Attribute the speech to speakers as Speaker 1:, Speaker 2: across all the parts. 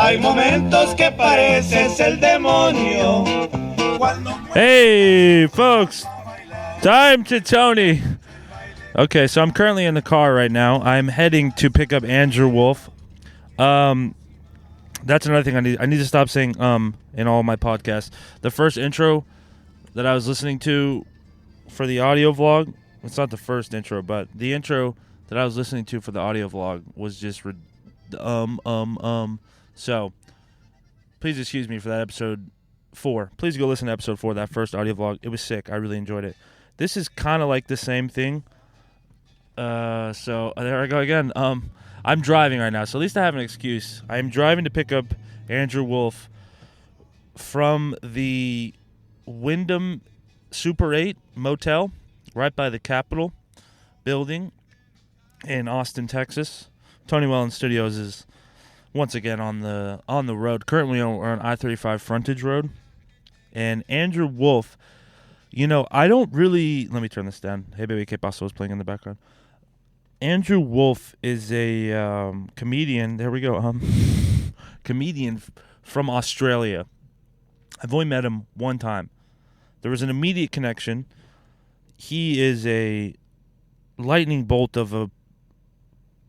Speaker 1: Hay momentos que pareces el demonio.
Speaker 2: Hey, folks. Time to Tony. Okay, so I'm currently in the car right now. I'm heading to pick up Andrew Wolfe. That's another thing I need to stop saying in all my podcasts. The first intro that I was listening to for the audio vlog, it's not the first intro, but the intro that I was listening to for the audio vlog was just So, please excuse me for that episode 4. Please go listen to episode 4, that first audio vlog. It was sick. I really enjoyed it. This is kind of like the same thing. So there I go again. I'm driving right now, so at least I have an excuse. I am driving to pick up Andrew Wolfe from the Wyndham Super 8 motel right by the Capitol building in Austin, Texas. Tony Wellen Studios is once again on the road. Currently we're on I-35 frontage road. And Andrew Wolfe, you know, I don't really... Let me turn this down. Hey Baby, Que Paso is playing in the background. Andrew Wolfe is a comedian. There we go. Comedian from Australia. I've only met him one time. There was an immediate connection. He is a lightning bolt of a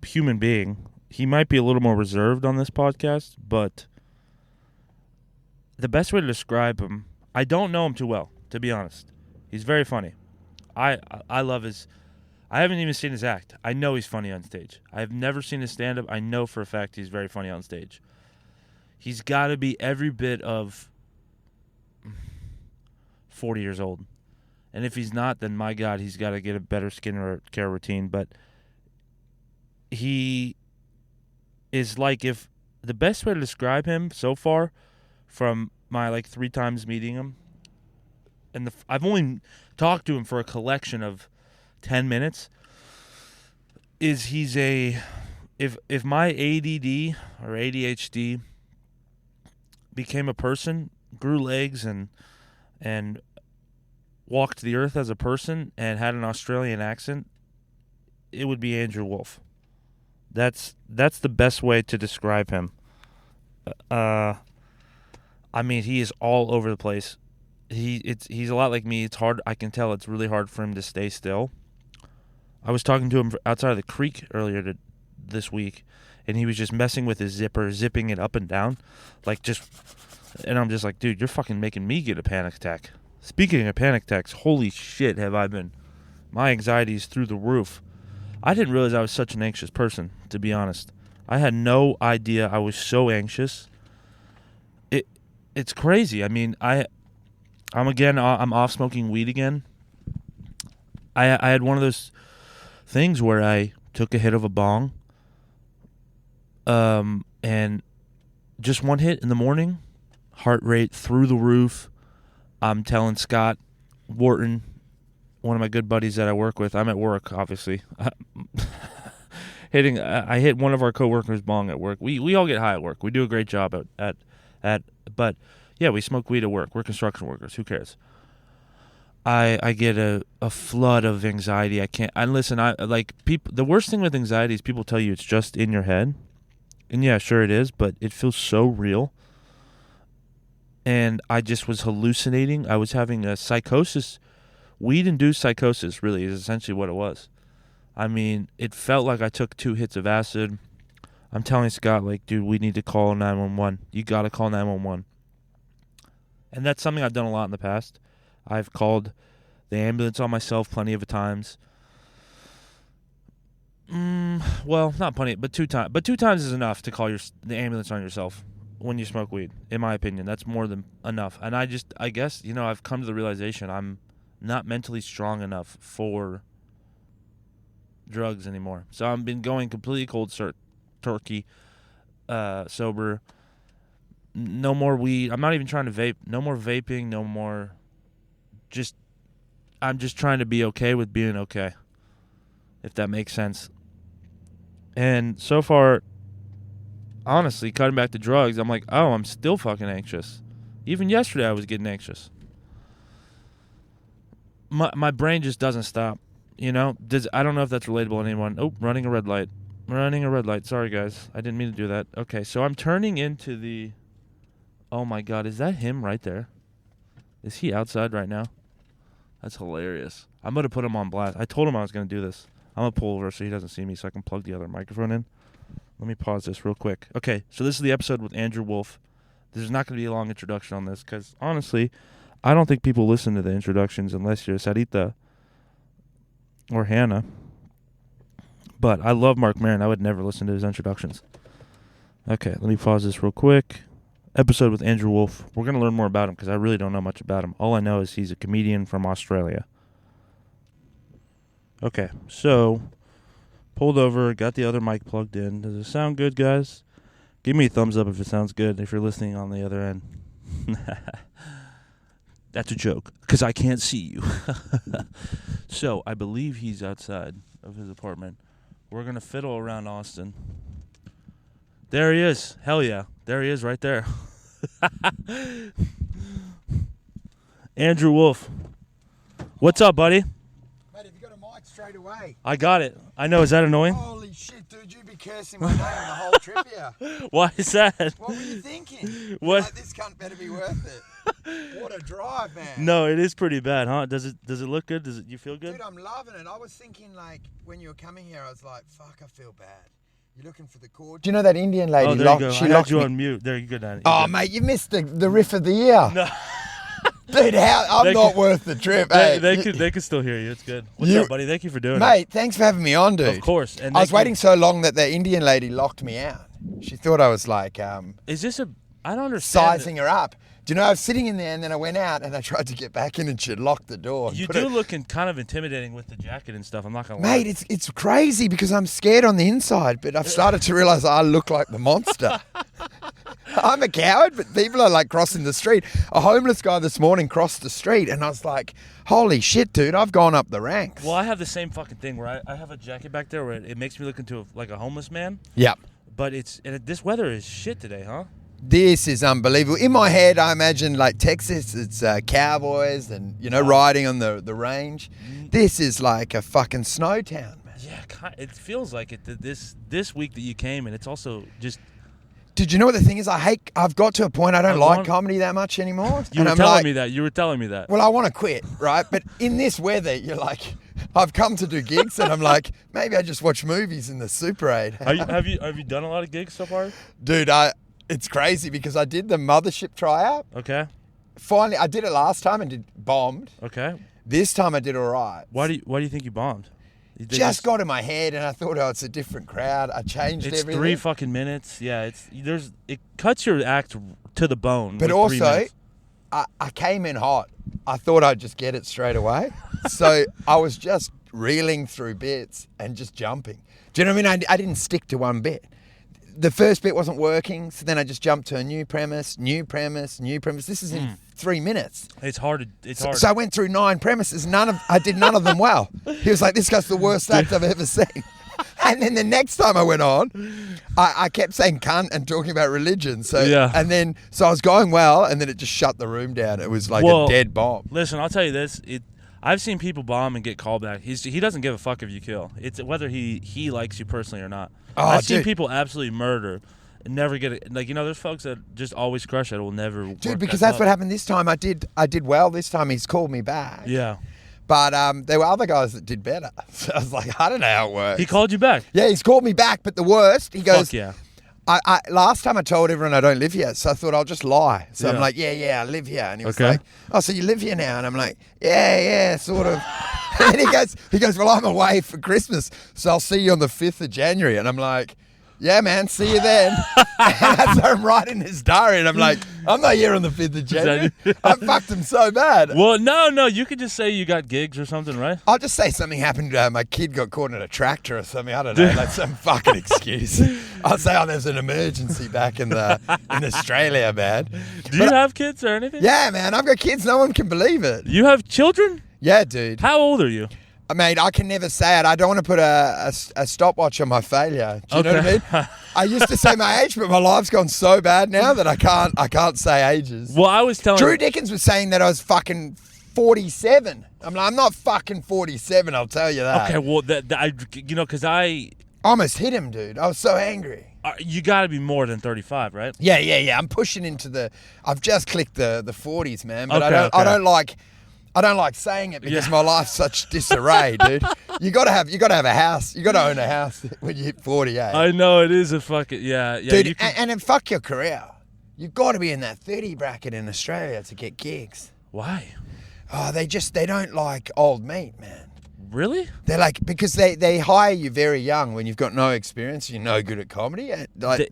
Speaker 2: human being. He might be a little more reserved on this podcast, but the best way to describe him, I don't know him too well, to be honest. He's very funny. I love his... I haven't even seen his act. I know he's funny on stage. I've never seen his stand-up. I know for a fact he's very funny on stage. He's got to be every bit of 40 years old. And if he's not, then my God, he's got to get a better skincare routine. But he is like, if the best way to describe him so far from my 3 times meeting him, and I've only talked to him for a collection of 10 minutes, is he's a... If my ADD or ADHD became a person, grew legs and walked the earth as a person and had an Australian accent, it would be Andrew Wolfe. That's the best way to describe him. I mean, he is all over the place. He's a lot like me. It's hard. I can tell it's really hard for him to stay still. I was talking to him outside of the creek earlier this week, and he was just messing with his zipper, zipping it up and down, and I'm just like, dude, you're fucking making me get a panic attack. Speaking of panic attacks, holy shit, my anxiety is through the roof. I didn't realize I was such an anxious person, to be honest. I had no idea I was so anxious. It's crazy. I mean, I'm off smoking weed again. I had one of those things where I took a hit of a bong, and just one hit in the morning, heart rate through the roof. I'm telling Scott Wharton, one of my good buddies that I work with, I'm at work, obviously. I hit one of our coworkers' bong at work. We all get high at work. We do a great job but yeah, we smoke weed at work. We're construction workers. Who cares? I get a flood of anxiety. The worst thing with anxiety is people tell you it's just in your head. And yeah, sure it is, but it feels so real. And I just was hallucinating. I was having a psychosis. Weed-induced psychosis, really, is essentially what it was. I mean, it felt like I took 2 hits of acid. I'm telling Scott, dude, we need to call 911. You got to call 911. And that's something I've done a lot in the past. I've called the ambulance on myself plenty of times. Well, not plenty, but 2 times. But 2 times is enough to call the ambulance on yourself when you smoke weed, in my opinion. That's more than enough. And I guess, I've come to the realization I'm not mentally strong enough for drugs anymore. So I've been going completely cold turkey, sober. No more weed. I'm not even trying to vape. No more vaping. No more. I'm just trying to be okay with being okay, if that makes sense. And so far, honestly, cutting back to drugs, I'm like, oh, I'm still fucking anxious. Even yesterday, I was getting anxious. My brain just doesn't stop. I don't know if that's relatable to anyone. Oh, running a red light. I'm running a red light. Sorry, guys. I didn't mean to do that. Okay, so I'm turning into the... Oh, my God. Is that him right there? Is he outside right now? That's hilarious. I'm going to put him on blast. I told him I was going to do this. I'm going to pull over so he doesn't see me so I can plug the other microphone in. Let me pause this real quick. Okay, so this is the episode with Andrew Wolfe. There's not going to be a long introduction on this because, honestly, I don't think people listen to the introductions unless you're Sarita or Hannah. But I love Mark Maron. I would never listen to his introductions. Okay, let me pause this real quick. Episode with Andrew Wolfe. We're going to learn more about him because I really don't know much about him. All I know is he's a comedian from Australia. Okay, so pulled over, got the other mic plugged in. Does it sound good, guys? Give me a thumbs up if it sounds good, if you're listening on the other end. That's a joke because I can't see you. So I believe he's outside of his apartment. We're going to fiddle around Austin. There he is. Hell yeah. There he is right there. Andrew Wolfe. What's up, buddy?
Speaker 3: Mate, have you got a mic straight away?
Speaker 2: I got it. I know. Is that annoying?
Speaker 3: Holy shit, dude. You'd be cursing my name the whole trip here.
Speaker 2: Why is that?
Speaker 3: What were you thinking?
Speaker 2: What?
Speaker 3: Like, this cunt better be worth it. What a drive, man.
Speaker 2: No, it is pretty bad, huh? Does it look good? You feel good?
Speaker 3: Dude, I'm loving it. I was thinking, like, when you were coming here, I was like, fuck, I feel bad. You're looking for the cord. Do you know that Indian lady?
Speaker 2: Oh, there you go. I had you on mute. There you go, Danny.
Speaker 3: Mate, you missed the riff of the year.
Speaker 2: No.
Speaker 3: Dude, I'm not worth the trip.
Speaker 2: They could still hear you. It's good. What's up, buddy? Thank you for doing it.
Speaker 3: Mate, thanks for having me on, dude.
Speaker 2: Of course. And
Speaker 3: I was waiting so long that the Indian lady locked me out. She thought I was like...
Speaker 2: Is this I don't understand.
Speaker 3: Sizing her up. Do you know, I was sitting in there and then I went out and I tried to get back in and she locked the door.
Speaker 2: You do look kind of intimidating with the jacket and stuff. I'm not going to lie.
Speaker 3: Mate, it's crazy because I'm scared on the inside, but I've started to realize I look like the monster. I'm a coward, but people are like crossing the street. A homeless guy this morning crossed the street and I was like, holy shit, dude, I've gone up the ranks.
Speaker 2: Well, I have the same fucking thing where I have a jacket back there where it makes me look into like a homeless man.
Speaker 3: Yep.
Speaker 2: But this weather is shit today, huh?
Speaker 3: This is unbelievable. In my head, I imagine like Texas, it's cowboys and, riding on the range. This is like a fucking snow town, man.
Speaker 2: Yeah, it feels like it this week that you came, and it's also just...
Speaker 3: Dude, you know what the thing is? I've got to a point I don't like comedy that much anymore.
Speaker 2: You were telling me that. You were telling me that.
Speaker 3: Well, I want to quit, right? But in this weather, you're like... I've come to do gigs and I'm like, maybe I just watch movies in the Super 8.
Speaker 2: Have you done a lot of gigs so far?
Speaker 3: Dude, it's crazy because I did the Mothership tryout.
Speaker 2: Okay.
Speaker 3: Finally, I did it last time and bombed.
Speaker 2: Okay.
Speaker 3: This time I did all right.
Speaker 2: Why do you think you bombed?
Speaker 3: Just got in my head and I thought, it's a different crowd. I changed everything.
Speaker 2: It's 3 fucking minutes. Yeah, it cuts your act to the bone.
Speaker 3: But also, I came in hot. I thought I'd just get it straight away. So I was just reeling through bits and just jumping. Do you know what I mean? I didn't stick to one bit. The first bit wasn't working, so then I just jumped to a new premise. This is in 3 minutes.
Speaker 2: It's hard.
Speaker 3: So I went through 9 premises. I did none of them well. He was like, this guy's the worst act I've ever seen. And then the next time I went on, I kept saying cunt and talking about religion. So I was going well, and then it just shut the room down. It was like a dead bomb.
Speaker 2: Listen, I'll tell you this. I've seen people bomb and get called back. He doesn't give a fuck if you kill. It's whether he likes you personally or not. I've seen people absolutely murder and never get it. Like, there's folks that just always crush it. It will never work.
Speaker 3: Dude, because that's what happened this time. I did well this time. He's called me back.
Speaker 2: Yeah.
Speaker 3: But there were other guys that did better. So I was like, I don't know how it works.
Speaker 2: He called you back?
Speaker 3: Yeah, he's called me back. But the worst, he goes...
Speaker 2: Fuck yeah.
Speaker 3: I last time I told everyone I don't live here, so I thought I'll just lie. So I'm like, yeah, I live here. And he was like, oh, so you live here now? And I'm like, yeah, sort of. And he goes, well, I'm away for Christmas, so I'll see you on the 5th of January. And I'm like, yeah, man, see you then. And so I'm writing his diary, and I'm like, I'm not here on the 5th of January. I fucked him so bad.
Speaker 2: Well, no, you could just say you got gigs or something, right?
Speaker 3: I'll just say something happened. My kid got caught in a tractor or something. I don't know, like some fucking excuse. I'll say, there's an emergency back in Australia, man.
Speaker 2: Do you have kids or anything?
Speaker 3: Yeah, man, I've got kids. No one can believe it.
Speaker 2: You have children?
Speaker 3: Yeah, dude.
Speaker 2: How old are you?
Speaker 3: Mate, I can never say it. I don't want to put a stopwatch on my failure. Do you know what I mean? I used to say my age, but my life's gone so bad now that I can't say ages.
Speaker 2: Well, I was telling
Speaker 3: Drew Dickens was saying that I was fucking 47. I'm like, I'm not fucking 47. I'll tell you that.
Speaker 2: Okay, well, because
Speaker 3: I almost hit him, dude. I was so angry.
Speaker 2: You got to be more than 35, right?
Speaker 3: Yeah. I'm pushing into the. I've just clicked the 40s, man. But
Speaker 2: Okay,
Speaker 3: I don't like saying it because my life's such disarray, dude. You gotta have a house. You gotta own a house when you hit 48.
Speaker 2: I know it is a fucking
Speaker 3: dude. And then fuck your career. You've got to be in that 30 bracket in Australia to get gigs.
Speaker 2: Why?
Speaker 3: Oh, they don't like old meat, man.
Speaker 2: Really?
Speaker 3: They're like, because they hire you very young when you've got no experience, you're no good at comedy.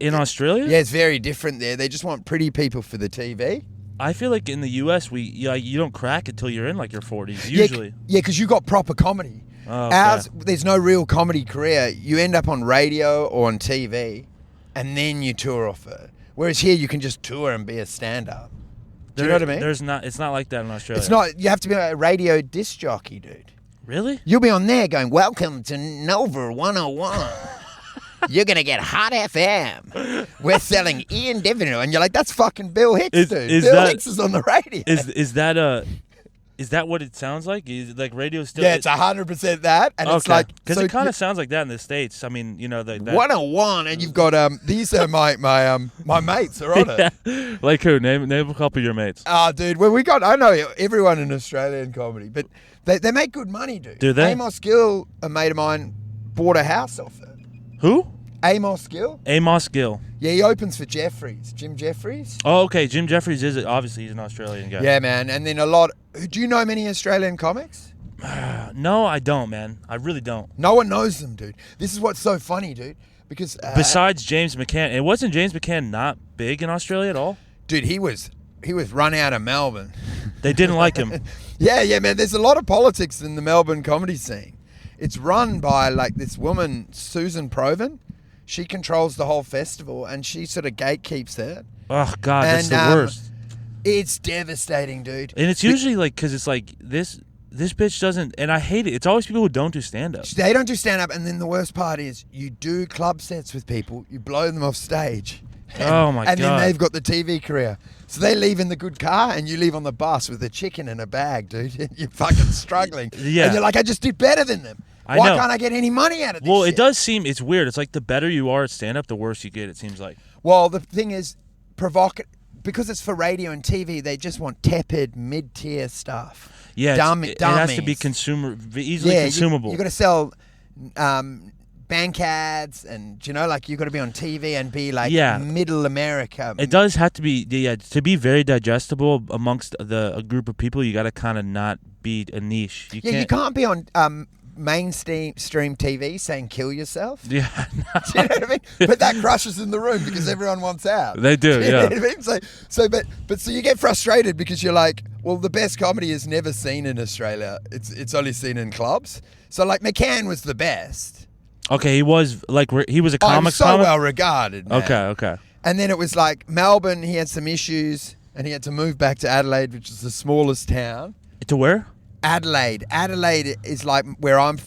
Speaker 2: In Australia?
Speaker 3: Yeah, it's very different there. They just want pretty people for the TV.
Speaker 2: I feel like in the U.S., you don't crack until you're in like your 40s, usually.
Speaker 3: Yeah, because you got proper comedy.
Speaker 2: Oh, okay.
Speaker 3: Ours, there's no real comedy career. You end up on radio or on TV, and then you tour off it. Whereas here, you can just tour and be a stand-up. Do you know what I mean?
Speaker 2: It's not like that in Australia.
Speaker 3: It's not. You have to be a radio disc jockey, dude.
Speaker 2: Really?
Speaker 3: You'll be on there going, "Welcome to Nova 101. You're going to get Hot FM. We're selling Ian Devaney." And you're like, "That's fucking Bill Hicks, dude. Bill Hicks is on the radio."
Speaker 2: Is that what it sounds like? Is like radio still?
Speaker 3: Yeah, it's 100% that. And it's like,
Speaker 2: because it kind of sounds like that in the States. I mean, you know, that
Speaker 3: 101, and you've got these are my mates are on it.
Speaker 2: Like who? Name a couple of your mates.
Speaker 3: Dude. Well, I know everyone in Australian comedy, but they make good money, dude.
Speaker 2: Do they?
Speaker 3: Amos Gill, a mate of mine, bought a house off it.
Speaker 2: Who?
Speaker 3: Amos Gill.
Speaker 2: Amos Gill.
Speaker 3: Yeah, he opens for Jim Jeffries.
Speaker 2: Oh, okay. Jim Jeffries is obviously he's an Australian guy.
Speaker 3: Yeah, man. And then do you know many Australian comics?
Speaker 2: No, I don't, man. I really don't.
Speaker 3: No one knows them, dude. This is what's so funny, dude. Because
Speaker 2: besides James McCann, it wasn't James McCann not big in Australia at all.
Speaker 3: Dude, he was run out of Melbourne.
Speaker 2: They didn't like him.
Speaker 3: Yeah, man. There's a lot of politics in the Melbourne comedy scene. It's run by like this woman, Susan Provan. She controls the whole festival, and she sort of gatekeeps it.
Speaker 2: Oh God, that's the worst.
Speaker 3: It's devastating, dude.
Speaker 2: And it's usually like because it's like this bitch doesn't, and I hate it. It's always people who don't do stand up.
Speaker 3: They don't do stand up, and then the worst part is you do club sets with people, you blow them off stage.
Speaker 2: Oh my God!
Speaker 3: And then they've got the TV career. So they leave in the good car, and you leave on the bus with a chicken in a bag, dude. You're fucking struggling.
Speaker 2: Yeah.
Speaker 3: And you're like, I just did better than them. Why can't I get any money out of this
Speaker 2: Well,
Speaker 3: shit?
Speaker 2: it does seem, it's weird. It's like the better you are at stand-up, the worse you get, it seems like.
Speaker 3: Well, the thing is, because it's for radio and TV, they just want tepid, mid-tier stuff.
Speaker 2: Yeah, it has to be easily consumable.
Speaker 3: You got to sell bank ads, and you got to be on TV and be like middle America.
Speaker 2: It does have to be, to be very digestible amongst a group of people. You got to kind of not be a niche. You
Speaker 3: can't be on mainstream TV saying kill yourself.
Speaker 2: Yeah, no.
Speaker 3: Do you know what I mean? But that crushes in the room because everyone wants out.
Speaker 2: They do,
Speaker 3: you know what I mean? So you get frustrated because you're like, well, the best comedy is never seen in Australia. It's only seen in clubs. So like McCann was the best.
Speaker 2: Okay, he was a comic.
Speaker 3: So well regarded, man.
Speaker 2: Okay.
Speaker 3: And then it was like Melbourne, he had some issues and he had to move back to Adelaide, which is the smallest town.
Speaker 2: To where?
Speaker 3: Adelaide. Adelaide is like where I'm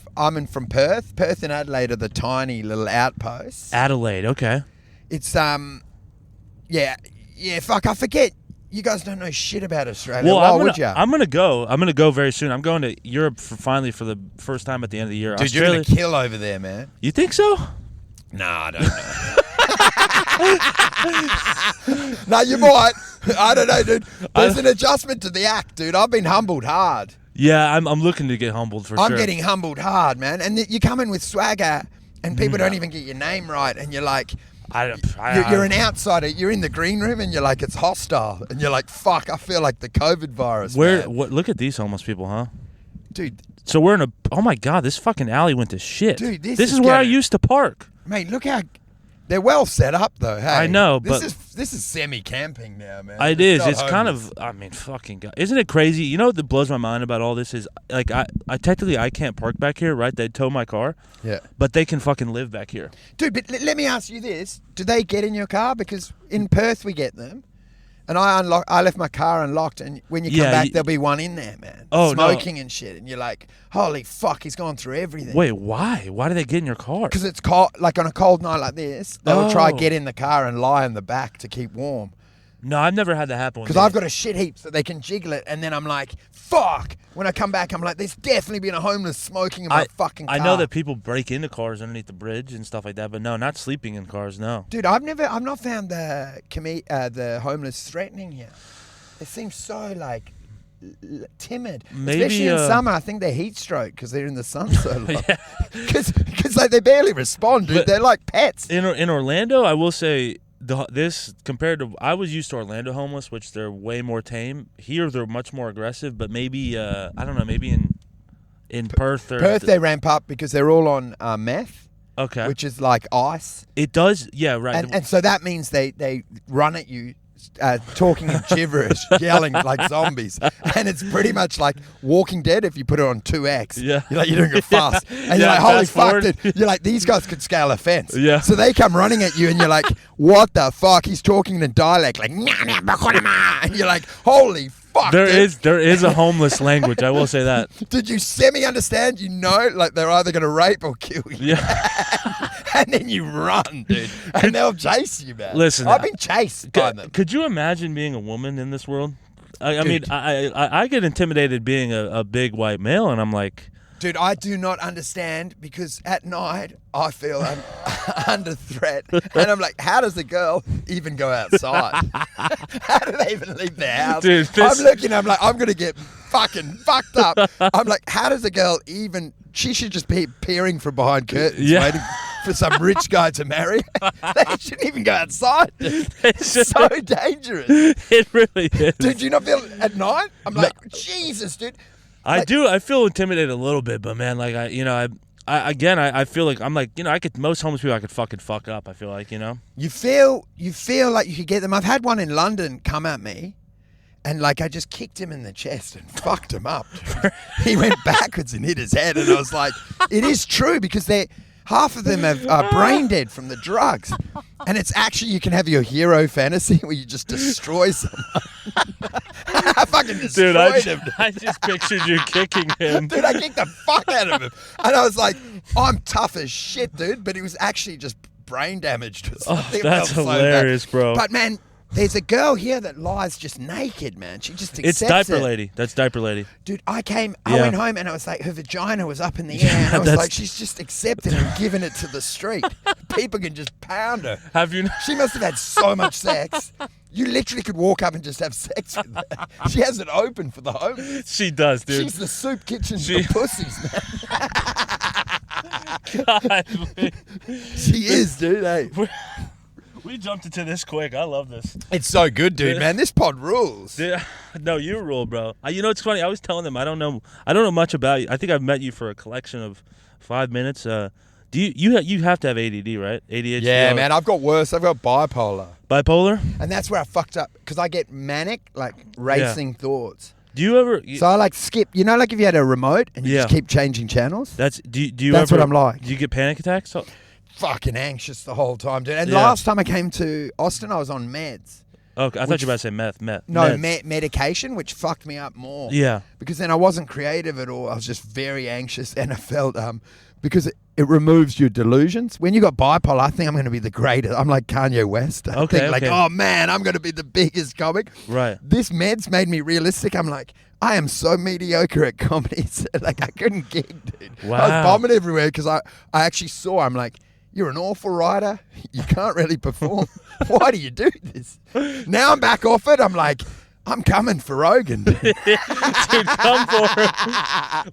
Speaker 3: from Perth. Perth and Adelaide are the tiny little outposts.
Speaker 2: Adelaide, okay.
Speaker 3: It's fuck, I forget. You guys don't know shit about Australia.
Speaker 2: Well,
Speaker 3: Why would you?
Speaker 2: I'm gonna go very soon. I'm going to Europe for the first time at the end of the year.
Speaker 3: Dude,
Speaker 2: Australia,
Speaker 3: you're gonna kill over there, man.
Speaker 2: You think so?
Speaker 3: No, I don't know. No, you might. I don't know, dude. There's an adjustment to the act, dude. I've been humbled hard.
Speaker 2: Yeah, I'm looking to get humbled for sure.
Speaker 3: I'm getting humbled hard, man. And you come in with swagger, and people don't even get your name right, and you're like, you're an outsider. You're in the green room, and you're like, it's hostile, and you're like, fuck, I feel like the COVID virus.
Speaker 2: Look at these homeless people, huh?
Speaker 3: Dude.
Speaker 2: So we're in a. Oh my God, this fucking alley went to shit.
Speaker 3: Dude,
Speaker 2: this is where I used to park.
Speaker 3: Mate, look how. They're well set up, though. Hey,
Speaker 2: I know,
Speaker 3: this
Speaker 2: but
Speaker 3: is semi-camping now, man.
Speaker 2: It is. It's
Speaker 3: homeless.
Speaker 2: kind of. I mean, fucking God, isn't it crazy? You know what blows my mind about all this is like I technically I can't park back here, right? They tow my car.
Speaker 3: Yeah.
Speaker 2: But they can fucking live back here,
Speaker 3: dude. But let me ask you this: do they get in your car? Because in Perth we get them, and I left my car unlocked, and when you come back, there'll be one in there, man.
Speaker 2: Oh,
Speaker 3: smoking and shit, and you're like, holy fuck, he's gone through everything.
Speaker 2: Wait, why? Why do they get in your car?
Speaker 3: Because it's cold. Like on a cold night like this, they'll try get in the car and lie in the back to keep warm.
Speaker 2: No, I've never had that happen.
Speaker 3: Because I've got a shit heap so they can jiggle it, and then I'm like, fuck. When I come back, I'm like, there's definitely been a homeless smoking in my fucking car.
Speaker 2: I know that people break into cars underneath the bridge and stuff like that, but no, not sleeping in cars, no.
Speaker 3: Dude, I've not found the homeless threatening here. It seems so like timid,
Speaker 2: Maybe,
Speaker 3: especially in summer. I think they're heat stroke because they're in the sun so long. Because like they barely respond, dude. They're like pets.
Speaker 2: In Orlando, I will say this compared to I was used to Orlando homeless, which they're way more tame. Here they're much more aggressive, but maybe I don't know, maybe in Perth
Speaker 3: they ramp up because they're all on meth.
Speaker 2: Okay,
Speaker 3: which is like ice.
Speaker 2: It does, yeah, right.
Speaker 3: And so that means they run at you. Talking in gibberish, yelling like zombies, and it's pretty much like Walking Dead if you put it on 2x.
Speaker 2: Yeah,
Speaker 3: you're doing it fast, and you're like, holy fuck, dude. You're like, these guys could scale a fence.
Speaker 2: Yeah.
Speaker 3: So they come running at you, and you're like, what the fuck? He's talking in dialect, like, and you're like, holy fuck.
Speaker 2: There is a homeless language. I will say that.
Speaker 3: Did you semi-understand? You know, like they're either going to rape or kill you.
Speaker 2: Yeah.
Speaker 3: And then you run, dude, and they'll chase you, man.
Speaker 2: Listen,
Speaker 3: I've been chased by them.
Speaker 2: Could you imagine being a woman in this world? I mean, I get intimidated being a big white male, and I'm like,
Speaker 3: dude, I do not understand because at night I feel I'm under threat, and I'm like, how does a girl even go outside? How do they even leave their house?
Speaker 2: Dude,
Speaker 3: I'm looking, I'm like, I'm gonna get fucking fucked up. I'm like, how does a girl even? She should just be peering from behind curtains, waiting for some rich guy to marry. They shouldn't even go outside. It's so dangerous.
Speaker 2: It really is.
Speaker 3: Dude, do you not feel it at night? I'm like, Jesus, dude.
Speaker 2: I do. I feel intimidated a little bit, but man, like I feel like I'm like, most homeless people I could fucking fuck up. I feel like,
Speaker 3: You feel like you could get them. I've had one in London come at me, and like I just kicked him in the chest and fucked him up. He went backwards and hit his head, and I was like, it is true because half of them are brain dead from the drugs. And it's actually, you can have your hero fantasy where you just destroy someone. I fucking destroyed him.
Speaker 2: I just pictured you kicking him.
Speaker 3: Dude, I kicked the fuck out of him. And I was like, I'm tough as shit, dude. But he was actually just brain damaged or something.
Speaker 2: That's hilarious, bro.
Speaker 3: But man, there's a girl here that lies just naked, man. She just accepts
Speaker 2: It's Diaper
Speaker 3: it.
Speaker 2: Lady. That's Diaper Lady.
Speaker 3: Dude, I went home and I was like, her vagina was up in the air. And I was like, she's just accepted and given it to the street. People can just pound her.
Speaker 2: Have you?
Speaker 3: She must have had so much sex. You literally could walk up and just have sex with her. She has it open for the homeless.
Speaker 2: She does, dude.
Speaker 3: She's the soup kitchen for pussies, man.
Speaker 2: God,
Speaker 3: she is, dude. Hey.
Speaker 2: We jumped into this quick. I love this.
Speaker 3: It's so good, dude, man. This pod rules.
Speaker 2: No, you rule, bro. It's funny. I was telling them I don't know much about you. I think I've met you for a collection of 5 minutes. Do you have to have ADD, right? ADHD.
Speaker 3: Yeah, man. I've got worse. I've got bipolar.
Speaker 2: Bipolar?
Speaker 3: And that's where I fucked up because I get manic, like racing thoughts.
Speaker 2: Do you ever?
Speaker 3: So I like skip. Like if you had a remote and you just keep changing channels.
Speaker 2: That's do you
Speaker 3: That's
Speaker 2: ever,
Speaker 3: what I'm like.
Speaker 2: Do you get panic attacks?
Speaker 3: Fucking anxious the whole time, dude. And last time I came to Austin, I was on meds.
Speaker 2: Okay, I thought you were about to say meth.
Speaker 3: No, medication, which fucked me up more.
Speaker 2: Yeah.
Speaker 3: Because then I wasn't creative at all. I was just very anxious, and I felt because it removes your delusions. When you got bipolar, I think I'm going to be the greatest. I'm like Kanye West. I think like, oh man, I'm going to be the biggest comic.
Speaker 2: Right.
Speaker 3: This meds made me realistic. I'm like, I am so mediocre at comedy. Like I couldn't gig, dude.
Speaker 2: Wow.
Speaker 3: I was bombing everywhere because I actually saw. I'm like, you're an awful writer. You can't really perform. Why do you do this? Now I'm back off it. I'm like, I'm coming for Rogan. Dude,
Speaker 2: come for him.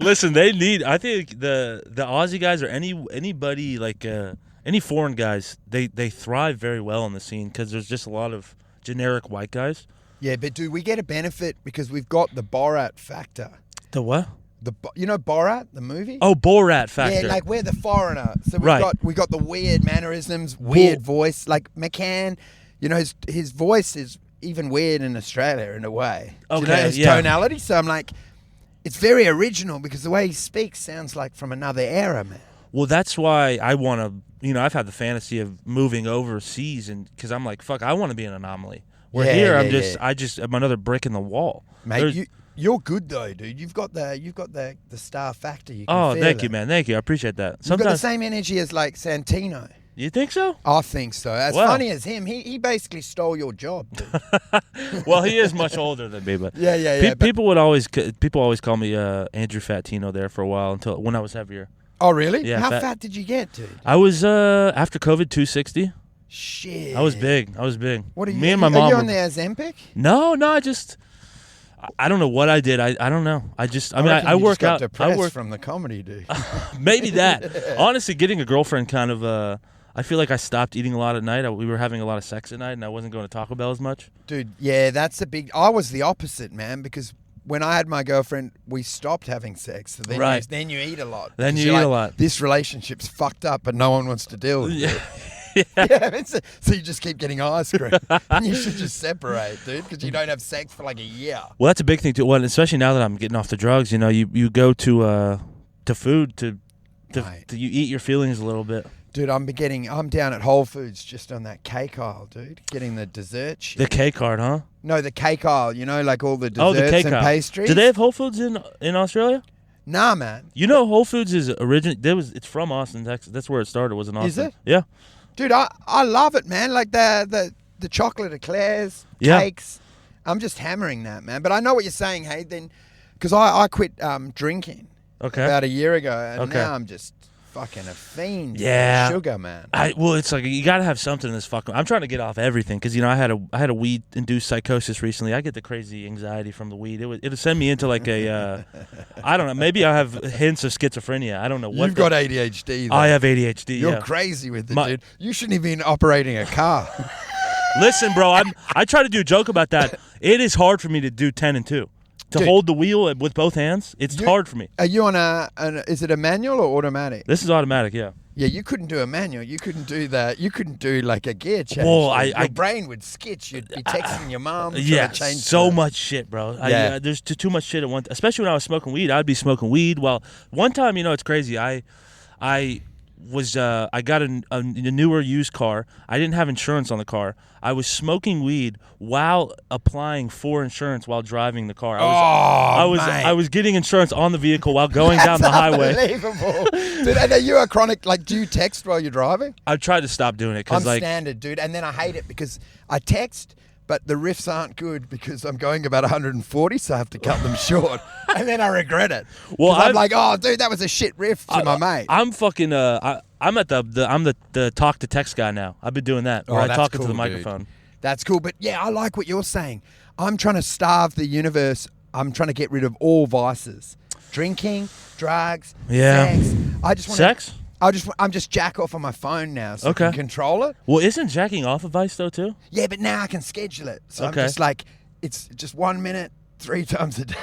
Speaker 2: Listen, they need. I think the Aussie guys or anybody like any foreign guys, they thrive very well in the scene because there's just a lot of generic white guys.
Speaker 3: Yeah, but dude, we get a benefit because we've got the Borat factor.
Speaker 2: The what?
Speaker 3: Borat, the movie?
Speaker 2: Oh, Borat factor.
Speaker 3: Yeah, like we're the foreigner. So we got the weird mannerisms, weird voice. Like McCann, his voice is even weird in Australia in a way.
Speaker 2: Okay,
Speaker 3: his tonality. So I'm like, it's very original because the way he speaks sounds like from another era, man.
Speaker 2: Well, that's why I want to, I've had the fantasy of moving overseas and because I'm like, fuck, I want to be an anomaly. Where here I'm another brick in the wall.
Speaker 3: Mate, you're good though, dude. You've got the star factor. You can feel
Speaker 2: thank
Speaker 3: it.
Speaker 2: you, man. Thank you. I appreciate that.
Speaker 3: You've got the same energy as like Santino.
Speaker 2: You think so?
Speaker 3: I think so. As
Speaker 2: Wow.
Speaker 3: funny as him, he basically stole your job, dude.
Speaker 2: Well, he is much older than me, but
Speaker 3: Yeah.
Speaker 2: people always call me Andrew Fatino there for a while until when I was heavier.
Speaker 3: Oh, really?
Speaker 2: Yeah,
Speaker 3: How
Speaker 2: fat.
Speaker 3: fat did you get, dude?
Speaker 2: I was after COVID 260.
Speaker 3: Shit.
Speaker 2: I was big. What are you? Me and my
Speaker 3: Are
Speaker 2: mom.
Speaker 3: you
Speaker 2: were-
Speaker 3: on the Ozempic?
Speaker 2: No, I don't know what I did. I don't know. I
Speaker 3: reckon
Speaker 2: I
Speaker 3: you
Speaker 2: work
Speaker 3: just got
Speaker 2: out.
Speaker 3: depressed
Speaker 2: I work
Speaker 3: from the comedy, dude.
Speaker 2: maybe that. Honestly, getting a girlfriend kind of. I feel like I stopped eating a lot at night. We were having a lot of sex at night, and I wasn't going to Taco Bell as much.
Speaker 3: Dude, yeah, that's a big... I was the opposite, man, because when I had my girlfriend, we stopped having sex. So then,
Speaker 2: Right.
Speaker 3: then you eat a lot.
Speaker 2: Then
Speaker 3: 'Cause
Speaker 2: you
Speaker 3: you're
Speaker 2: eat a
Speaker 3: like,
Speaker 2: lot.
Speaker 3: This relationship's fucked up, but no one wants to deal with it.
Speaker 2: Yeah.
Speaker 3: Yeah, so you just keep getting ice cream. And you should just separate, dude, because you don't have sex for like a year.
Speaker 2: Well, that's a big thing too. Well, especially now that I'm getting off the drugs, you go to food to you eat your feelings a little bit.
Speaker 3: Dude, I'm down at Whole Foods just on that cake aisle, dude, getting the dessert shit.
Speaker 2: The cake card, huh?
Speaker 3: No, the cake aisle, like all the
Speaker 2: Oh,
Speaker 3: desserts
Speaker 2: the cake
Speaker 3: and
Speaker 2: aisle.
Speaker 3: pastries.
Speaker 2: Do they have Whole Foods in Australia?
Speaker 3: Nah, man.
Speaker 2: Whole Foods is it's from Austin, Texas. That's where it started. Was in Austin.
Speaker 3: Is it?
Speaker 2: Yeah.
Speaker 3: Dude, I love it, man. Like the chocolate eclairs,
Speaker 2: Yeah.
Speaker 3: cakes. I'm just hammering that, man. But I know what you're saying, hey, then, because I quit drinking
Speaker 2: Okay.
Speaker 3: about a year ago, and
Speaker 2: Okay.
Speaker 3: now I'm just fucking a fiend
Speaker 2: Yeah.
Speaker 3: for sugar, man.
Speaker 2: It's like you gotta have something in this fucking. I'm trying to get off everything because I had a weed induced psychosis recently. I get the crazy anxiety from the weed. It'll send me into like a I don't know. Maybe I have hints of schizophrenia. I don't know what.
Speaker 3: You've got ADHD, though.
Speaker 2: I have ADHD.
Speaker 3: You're
Speaker 2: yeah.
Speaker 3: crazy with it, dude. You shouldn't even be operating a car.
Speaker 2: Listen, bro. I try to do a joke about that. It is hard for me to do 10 and 2. To
Speaker 3: Dude.
Speaker 2: hold the wheel with both hands, it's hard for me.
Speaker 3: Are you on is it a manual or automatic?
Speaker 2: This is automatic, yeah.
Speaker 3: Yeah, you couldn't do a manual. You couldn't do that. You couldn't do like a gear change.
Speaker 2: Well,
Speaker 3: Your brain would skitch. You'd be texting your mom. trying
Speaker 2: Yeah,
Speaker 3: to change
Speaker 2: so much shit, bro.
Speaker 3: Yeah.
Speaker 2: There's too much shit at once. Especially when I was smoking weed, I'd be smoking weed. Well, one time, it's crazy. I got a newer used car. I didn't have insurance on the car. I was smoking weed while applying for insurance while driving the car. I was getting insurance on the vehicle while going down the highway.
Speaker 3: Unbelievable. Dude, and are you a chronic, do you text while you're driving?
Speaker 2: I tried to stop doing it
Speaker 3: I'm
Speaker 2: because
Speaker 3: standard, dude. And then I hate it because I text, but the riffs aren't good because I'm going about 140, so I have to cut them short. And then I regret it.
Speaker 2: Well,
Speaker 3: I'm like, oh, dude, that was a shit riff to my mate.
Speaker 2: I'm fucking I'm at the talk to text guy now. I've been doing that where I
Speaker 3: that's
Speaker 2: talk into
Speaker 3: cool,
Speaker 2: the
Speaker 3: dude.
Speaker 2: microphone.
Speaker 3: That's cool. But yeah, I like what you're saying. I'm trying to starve the universe. I'm trying to get rid of all vices. Drinking, drugs,
Speaker 2: Yeah.
Speaker 3: sex. I just want
Speaker 2: Sex?
Speaker 3: I'm just jack off on my phone now so
Speaker 2: Okay.
Speaker 3: I can control it.
Speaker 2: Well, isn't jacking off a vice though too?
Speaker 3: Yeah, but now I can schedule it. So
Speaker 2: Okay.
Speaker 3: I'm just like, it's just 1 minute, 3 times a day.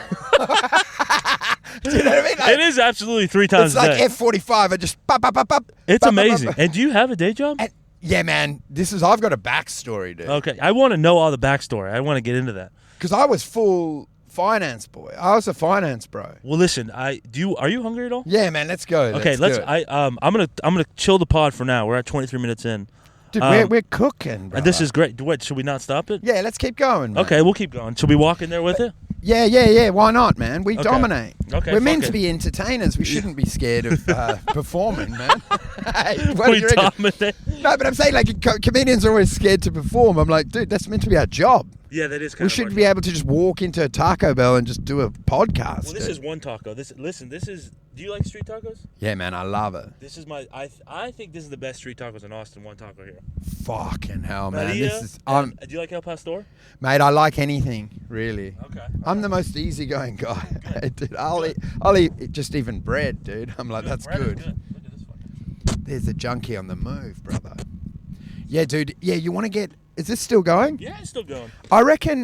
Speaker 3: Do you know what I mean? Like,
Speaker 2: It is absolutely 3 times
Speaker 3: it's
Speaker 2: a
Speaker 3: like
Speaker 2: day.
Speaker 3: F45. I just pop.
Speaker 2: It's amazing. And do you have a day job?
Speaker 3: And yeah, man, I've got a backstory, dude.
Speaker 2: Okay, I want to know all the backstory. I want to get into that.
Speaker 3: Because I was full finance boy. I was a finance bro.
Speaker 2: Well, listen, are you hungry at all?
Speaker 3: Yeah, man, let's go.
Speaker 2: Okay,
Speaker 3: let's do it.
Speaker 2: I'm gonna chill the pod for now. We're at 23 minutes in.
Speaker 3: Dude, we're cooking, bro.
Speaker 2: And this is great. What, should we not stop it?
Speaker 3: Yeah, let's keep going, man.
Speaker 2: Okay, we'll keep going. Should we walk in there with it?
Speaker 3: Yeah. Why not, man? We dominate.
Speaker 2: Okay,
Speaker 3: We're
Speaker 2: fuck
Speaker 3: meant
Speaker 2: it.
Speaker 3: to be entertainers. We shouldn't be scared of performing, man. Hey, what do
Speaker 2: We
Speaker 3: you reckon?
Speaker 2: dominate.
Speaker 3: No, but I'm saying comedians are always scared to perform. I'm like, dude, that's meant to be our job.
Speaker 2: Yeah, that is kind
Speaker 3: We
Speaker 2: of
Speaker 3: should
Speaker 2: our
Speaker 3: be
Speaker 2: job.
Speaker 3: able to just walk into a Taco Bell and just do a podcast.
Speaker 2: Well, this
Speaker 3: dude.
Speaker 2: is one taco. This is. Do you like street tacos?
Speaker 3: Yeah, man, I love it.
Speaker 2: This is I think this is the best street tacos in Austin. One taco here.
Speaker 3: Fucking hell, man.
Speaker 2: Maria,
Speaker 3: This is,
Speaker 2: do you like El Pastor?
Speaker 3: mate, I like anything, really.
Speaker 2: Okay.
Speaker 3: I'm the most easygoing guy. Dude, I'll eat just even bread, dude. I'm like, that's
Speaker 2: Bread is
Speaker 3: good.
Speaker 2: Look at this fucking.
Speaker 3: There's a junkie on the move, brother. Yeah, dude. Yeah, you want to get... Is this still going?
Speaker 2: Yeah, it's still going.
Speaker 3: I reckon,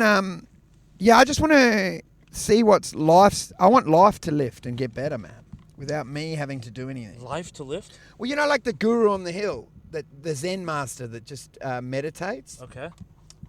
Speaker 3: yeah, I just want to see what's life's... I want life to lift and get better, man, without me having to do anything.
Speaker 2: Life to lift.
Speaker 3: Well, you know, like the guru on the hill, the Zen master that just meditates.
Speaker 2: Okay.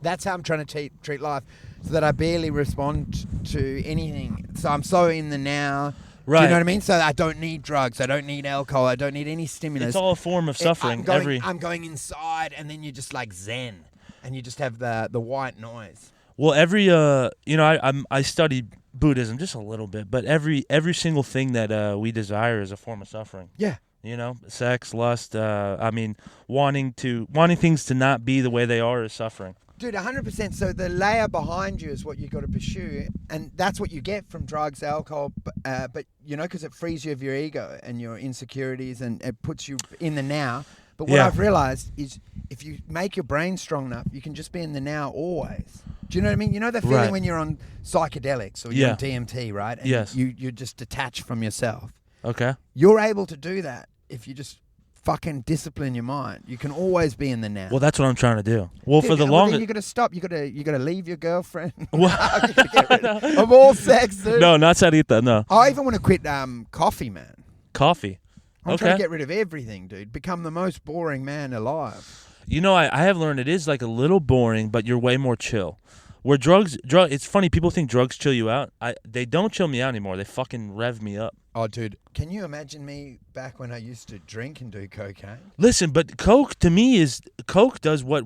Speaker 3: That's how I'm trying to treat life, so that I barely respond to anything. So I'm so in the now.
Speaker 2: Right.
Speaker 3: Do you know what I mean? So I don't need drugs. I don't need alcohol. I don't need any stimulus.
Speaker 2: It's all a form of suffering.
Speaker 3: I'm going inside, and then you're just like Zen, and you just have the white noise.
Speaker 2: Well, I studied Buddhism just a little bit, but every single thing that we desire is a form of suffering.
Speaker 3: Yeah.
Speaker 2: You know, sex, lust. I mean, wanting things to not be the way they are is suffering.
Speaker 3: Dude, 100%. So the layer behind you is what you got to pursue, and that's what you get from drugs, alcohol. But you know, because it frees you of your ego and your insecurities, and it puts you in the now. But what I've realized is, if you make your brain strong enough, you can just be in the now always. Do you know what I mean? You know the feeling when you're on psychedelics or you're on DMT, right? And you're just detached from yourself.
Speaker 2: Okay.
Speaker 3: You're able to do that if you just fucking discipline your mind. You can always be in the now.
Speaker 2: Well, that's what I'm trying to do. Well,
Speaker 3: Dude,
Speaker 2: for the longest,
Speaker 3: you got to stop. You got to leave your girlfriend. Of all sex, dude.
Speaker 2: No, not Sarita. No.
Speaker 3: I even want to quit coffee, man.
Speaker 2: Coffee.
Speaker 3: I'm trying to get rid of everything, dude. Become the most boring man alive.
Speaker 2: You know, I have learned it is like a little boring, but you're way more chill. Where drugs, it's funny. People think drugs chill you out. They don't chill me out anymore. They fucking rev me up.
Speaker 3: Oh, dude, can you imagine me back when I used to drink and do cocaine?
Speaker 2: Listen, but Coke to me Coke does what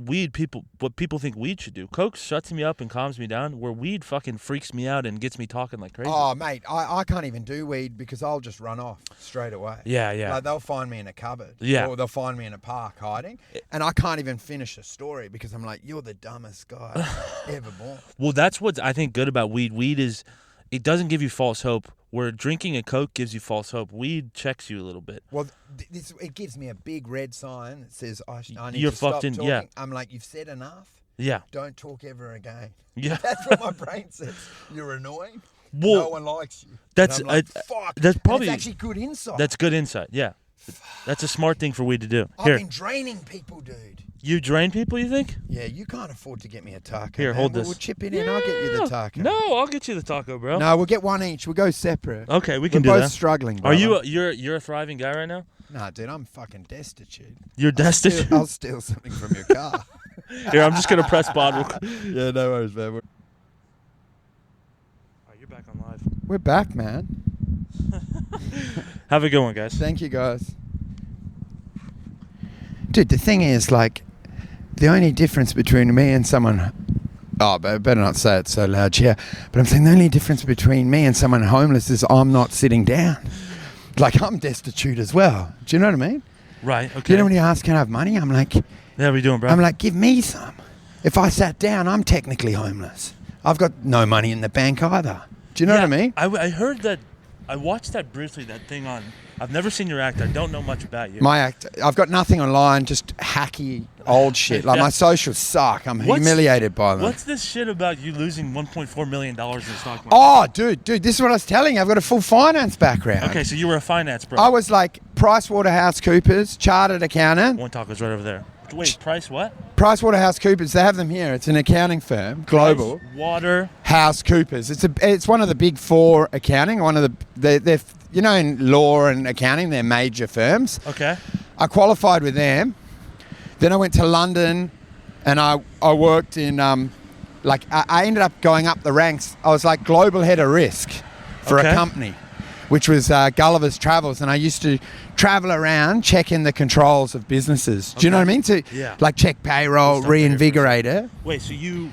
Speaker 2: people think weed should do. Coke shuts me up and calms me down, where weed fucking freaks me out and gets me talking like crazy.
Speaker 3: Oh, mate, I can't even do weed because I'll just run off straight away.
Speaker 2: Yeah, yeah.
Speaker 3: Like, they'll find me in a cupboard.
Speaker 2: Yeah.
Speaker 3: Or they'll find me in a park hiding. And I can't even finish a story because I'm like, you're the dumbest guy ever born.
Speaker 2: Well, that's what's I think good about weed. Weed is, it doesn't give you false hope. Where drinking a Coke gives you false hope, weed checks you a little bit.
Speaker 3: Well, it gives me a big red sign that says I need
Speaker 2: You're
Speaker 3: to stop
Speaker 2: fucked
Speaker 3: talking.
Speaker 2: yeah.
Speaker 3: I'm like, you've said enough.
Speaker 2: Yeah.
Speaker 3: Don't talk ever again.
Speaker 2: Yeah.
Speaker 3: That's what my brain says. You're annoying.
Speaker 2: Well,
Speaker 3: no one likes you.
Speaker 2: That's
Speaker 3: like, fuck.
Speaker 2: That's probably
Speaker 3: and it's actually good insight.
Speaker 2: That's good insight. Yeah. That's a smart thing for weed to do.
Speaker 3: I've been draining people, dude.
Speaker 2: You drain people, you think?
Speaker 3: Yeah, you can't afford to get me a taco.
Speaker 2: Here, hold this.
Speaker 3: We'll chip it in. I'll get you the taco.
Speaker 2: No, I'll get you the taco, bro.
Speaker 3: No, we'll get one each. We'll go separate.
Speaker 2: Okay, we can do
Speaker 3: We're
Speaker 2: that.
Speaker 3: both struggling, brother.
Speaker 2: Are you? You're a thriving guy right now?
Speaker 3: Nah, dude, I'm fucking destitute.
Speaker 2: You're destitute.
Speaker 3: I'll steal something from your car.
Speaker 2: Here, I'm just gonna press pause. Real quick.
Speaker 3: Yeah, no worries, man.
Speaker 2: All right, you're back on live.
Speaker 3: We're back, man.
Speaker 2: Have a good one, guys.
Speaker 3: Thank you, guys. Dude, the thing is, like, the only difference between me and someone... Oh, but I better not say it so loud here. But I'm saying the only difference between me and someone homeless is I'm not sitting down. Like, I'm destitute as well. Do you know what I mean?
Speaker 2: Right, okay.
Speaker 3: You know when you ask, can I have money? I'm like...
Speaker 2: Yeah, what are you doing, bro?
Speaker 3: I'm like, give me some. If I sat down, I'm technically homeless. I've got no money in the bank either. Do you know what I mean?
Speaker 2: I heard that... I watched that briefly, that thing on... I've never seen your act. I don't know much about you.
Speaker 3: My act, I've got nothing online, just hacky old shit. Like, my socials suck. I'm humiliated by them.
Speaker 2: What's this shit about you losing $1.4 million in the stock market?
Speaker 3: Oh, dude, this is what I was telling you. I've got a full finance background.
Speaker 2: Okay, so you were a finance bro.
Speaker 3: I was like PricewaterhouseCoopers, chartered accountant.
Speaker 2: One taco's right over there. Wait, Price what?
Speaker 3: PricewaterhouseCoopers, they have them here. It's an accounting firm, global.
Speaker 2: PricewaterhouseCoopers.
Speaker 3: It's one of the big four accounting. One of they're you know, in law and accounting, they're major firms.
Speaker 2: Okay.
Speaker 3: I qualified with them. Then I went to London, and I worked in I ended up going up the ranks. I was like global head of risk for a company, which was Gulliver's Travels, and I used to travel around checking the controls of businesses. Do you know what I mean? To like check payroll, reinvigorate it.
Speaker 2: Wait, so you...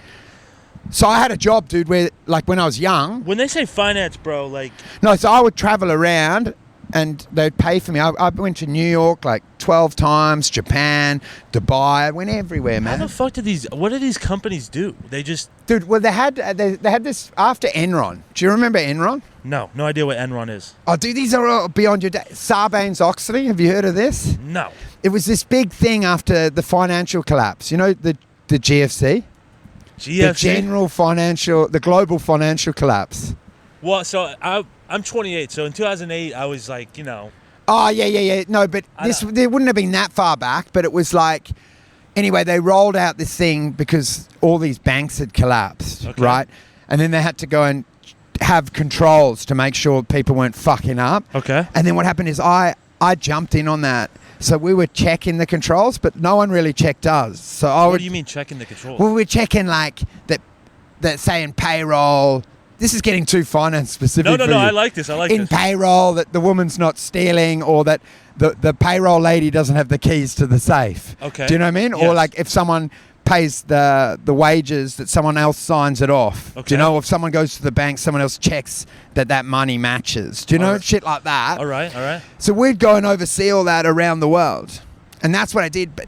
Speaker 3: So I had a job, dude, where like when I was young...
Speaker 2: When they say finance, bro, like...
Speaker 3: No, so I would travel around and they'd pay for me. I went to New York like 12 times, Japan, Dubai. I went everywhere, man.
Speaker 2: How the fuck what do these companies do? They just...
Speaker 3: Dude, well, they had this after Enron. Do you remember Enron?
Speaker 2: No idea what Enron is.
Speaker 3: Oh, dude, these are all beyond your day. Sarbanes-Oxley, have you heard of this?
Speaker 2: No.
Speaker 3: It was this big thing after the financial collapse. You know, the GFC?
Speaker 2: GFC?
Speaker 3: The global financial collapse.
Speaker 2: Well, so I'm 28, so in 2008, I was like, you know...
Speaker 3: Oh, yeah. No, but there wouldn't have been that far back, but it was like... Anyway, they rolled out this thing because all these banks had collapsed, right? And then they had to go and have controls to make sure people weren't fucking up. Okay. And then what happened is I jumped in on that. So we were checking the controls, but no one really checked us. So
Speaker 2: what do you mean checking the controls?
Speaker 3: Well, we're checking like that saying payroll. This is getting too finance specific.
Speaker 2: No, I like this.
Speaker 3: In payroll, that the woman's not stealing, or that the payroll lady doesn't have the keys to the safe.
Speaker 2: Okay.
Speaker 3: Do you know what I mean?
Speaker 2: Yes.
Speaker 3: Or like if someone pays the wages that someone else signs it off.
Speaker 2: Okay.
Speaker 3: Do you know, if someone goes to the bank, someone else checks that money matches. Do you know,
Speaker 2: right.
Speaker 3: shit like that.
Speaker 2: All right.
Speaker 3: So we'd go and oversee all that around the world. And that's what I did. But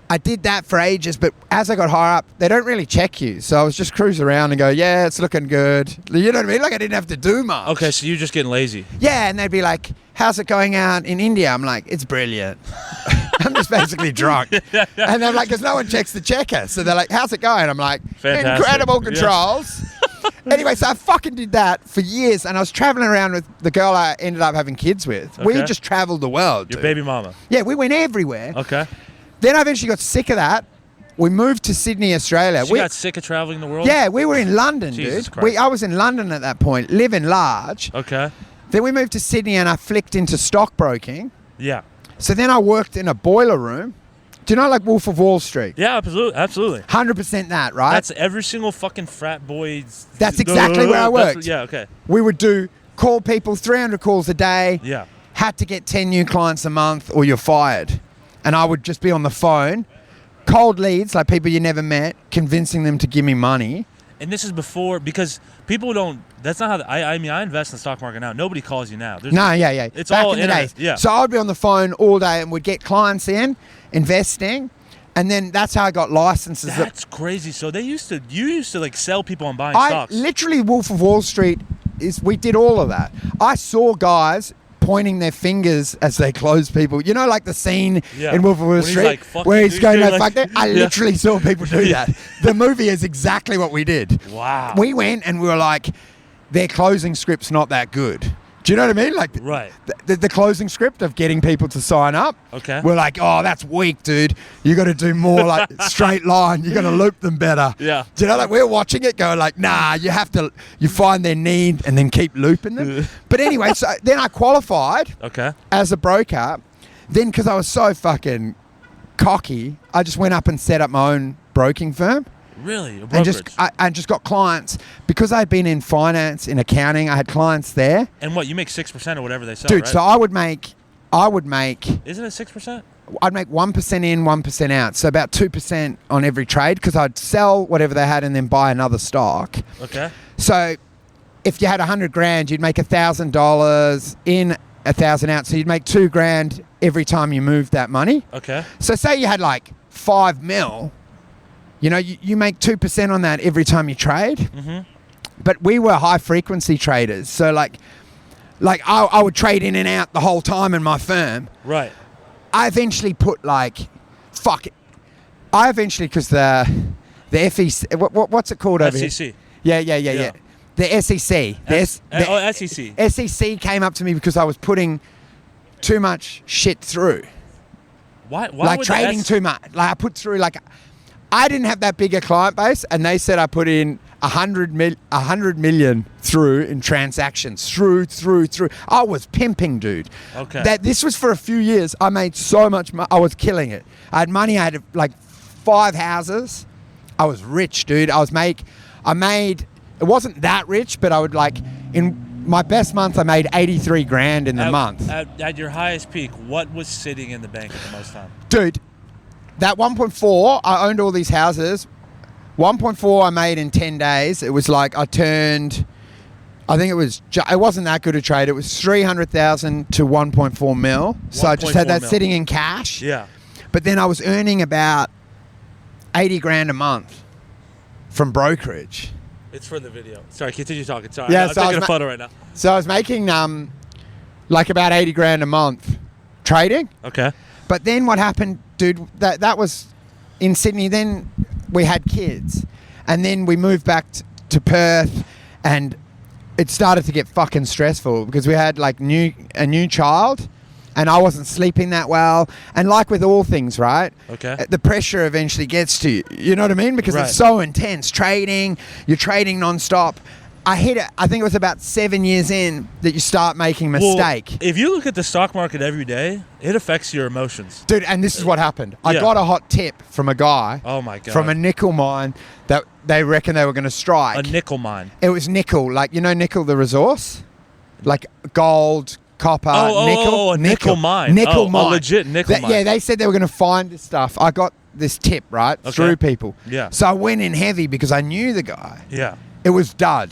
Speaker 3: I did that for ages. But as I got higher up, they don't really check you. So I was just cruise around and go, yeah, it's looking good. You know what I mean? Like, I didn't have to do much.
Speaker 2: Okay, so you're just getting lazy.
Speaker 3: Yeah, and they'd be like, how's it going out in India? I'm like, it's brilliant. I'm just basically drunk. And they're like, because no one checks the checker. So they're like, how's it going? I'm like,
Speaker 2: Fantastic.
Speaker 3: incredible controls. Anyway, so I fucking did that for years. And I was traveling around with the girl I ended up having kids with. We
Speaker 2: Okay.
Speaker 3: just traveled the world.
Speaker 2: Your
Speaker 3: dude.
Speaker 2: baby mama.
Speaker 3: Yeah, we went everywhere.
Speaker 2: Okay.
Speaker 3: Then I eventually got sick of that. We moved to Sydney, Australia.
Speaker 2: You got sick of traveling the world?
Speaker 3: Yeah, we were in London,
Speaker 2: Jesus
Speaker 3: dude.
Speaker 2: Christ.
Speaker 3: I was in London at that point, living large.
Speaker 2: Okay.
Speaker 3: Then we moved to Sydney and I flicked into stockbroking.
Speaker 2: Yeah.
Speaker 3: So then I worked in a boiler room. Do you know, like Wolfe of Wall Street?
Speaker 2: Yeah, absolutely.
Speaker 3: 100% that, right?
Speaker 2: That's every single fucking frat boy's...
Speaker 3: That's exactly where I worked.
Speaker 2: Yeah, okay.
Speaker 3: We would call people 300 calls a day.
Speaker 2: Yeah.
Speaker 3: Had to get 10 new clients a month or you're fired. And I would just be on the phone, cold leads, like people you never met, convincing them to give me money.
Speaker 2: And this is before, because people don't... That's not how... I mean, I invest in the stock market now. Nobody calls you now.
Speaker 3: No, yeah.
Speaker 2: It's
Speaker 3: Back
Speaker 2: all
Speaker 3: in the
Speaker 2: internet.
Speaker 3: days.
Speaker 2: Yeah.
Speaker 3: So I'd be on the phone all day and would get clients in, investing, and then that's how I got licenses.
Speaker 2: That's crazy. So you used to like sell people on buying
Speaker 3: I
Speaker 2: stocks.
Speaker 3: literally, Wolfe of Wall Street, we did all of that. I saw guys pointing their fingers as they close people. You know, like the scene in Wolf of Wall
Speaker 2: When he's
Speaker 3: Street
Speaker 2: like, "Fuck
Speaker 3: where
Speaker 2: you,"
Speaker 3: he's going,
Speaker 2: dude,
Speaker 3: no,
Speaker 2: like-
Speaker 3: fuck that. I literally saw people do that. The movie is exactly what we did.
Speaker 2: Wow.
Speaker 3: We went and we were like, their closing script's not that good. Do you know what I mean? Like,
Speaker 2: Right.
Speaker 3: the closing script of getting people to sign up.
Speaker 2: Okay.
Speaker 3: We're like, oh, that's weak, dude. You got to do more like straight line. You got to loop them better.
Speaker 2: Yeah.
Speaker 3: Do you know, like we're watching it going like, nah, you find their need and then keep looping them. But anyway, so then I qualified
Speaker 2: Okay.
Speaker 3: as a broker. Then because I was so fucking cocky, I just went up and set up my own broking firm.
Speaker 2: Really? A
Speaker 3: And
Speaker 2: brokerage?
Speaker 3: I just got clients because I'd been in finance, in accounting. I had clients there,
Speaker 2: And what, you make 6% or whatever they sell,
Speaker 3: dude.
Speaker 2: right?
Speaker 3: So I would make,
Speaker 2: Isn't it 6%?
Speaker 3: I'd make 1% in, 1% out. So about 2% on every trade because I'd sell whatever they had and then buy another stock.
Speaker 2: Okay.
Speaker 3: So if you had 100 grand, you'd make $1,000 in, 1,000 out. So you'd make 2 grand every time you moved that money.
Speaker 2: Okay.
Speaker 3: So say you had like 5 mil. You know, you make 2% on that every time you trade.
Speaker 2: Mm-hmm.
Speaker 3: But we were high frequency traders. So like I would trade in and out the whole time in my firm.
Speaker 2: Right.
Speaker 3: I eventually put like, fuck it. I eventually, because the FEC, what's it called over
Speaker 2: SEC.
Speaker 3: here? Yeah. The SEC.
Speaker 2: SEC.
Speaker 3: SEC came up to me because I was putting too much shit through.
Speaker 2: Why
Speaker 3: Like
Speaker 2: would
Speaker 3: trading too much. Like I put through like, I didn't have that big a client base, and they said I put in 100 million through in transactions. Through. I was pimping, dude.
Speaker 2: Okay.
Speaker 3: This was for a few years. I made so much money. I was killing it. I had money. I had like 5 houses. I was rich, dude. I made, it wasn't that rich, but I would like, in my best month, I made 83 grand in the month.
Speaker 2: At your highest peak, what was sitting in the bank at the most time?
Speaker 3: Dude, that 1.4, I owned all these houses. 1.4 I made in 10 days. It was like I think it wasn't that good a trade. It was 300,000 to 1.4 mil. So I just had that sitting in cash.
Speaker 2: Yeah.
Speaker 3: But then I was earning about 80 grand a month from brokerage.
Speaker 2: It's for the video. Sorry, continue talking. Sorry.
Speaker 3: Yeah,
Speaker 2: I'm
Speaker 3: so I
Speaker 2: taking
Speaker 3: was
Speaker 2: a photo right now.
Speaker 3: So I was making like about 80 grand a month trading.
Speaker 2: Okay.
Speaker 3: But then what happened, dude, that was in Sydney. Then we had kids. And then we moved back to Perth, and it started to get fucking stressful because we had like a new child, and I wasn't sleeping that well. And like with all things, right?
Speaker 2: Okay.
Speaker 3: The pressure eventually gets to you. You know what I mean? Because
Speaker 2: Right.
Speaker 3: it's so intense. You're trading nonstop. I hit it. I think it was about 7 years in that you start making a mistake.
Speaker 2: Well, if you look at the stock market every day, it affects your emotions.
Speaker 3: Dude, and this is what happened. I
Speaker 2: Yeah.
Speaker 3: got a hot tip from a guy.
Speaker 2: Oh my God.
Speaker 3: From a nickel mine that they reckon they were going to strike.
Speaker 2: A nickel mine.
Speaker 3: It was nickel, like, you know, nickel the resource? Like gold, copper, nickel.
Speaker 2: A nickel mine.
Speaker 3: Nickel
Speaker 2: A
Speaker 3: mine.
Speaker 2: legit nickel mine.
Speaker 3: Yeah, they said they were going to find this stuff. I got this tip, right?
Speaker 2: Okay.
Speaker 3: Through people.
Speaker 2: Yeah.
Speaker 3: So I went in heavy because I knew the guy.
Speaker 2: Yeah.
Speaker 3: It was dud.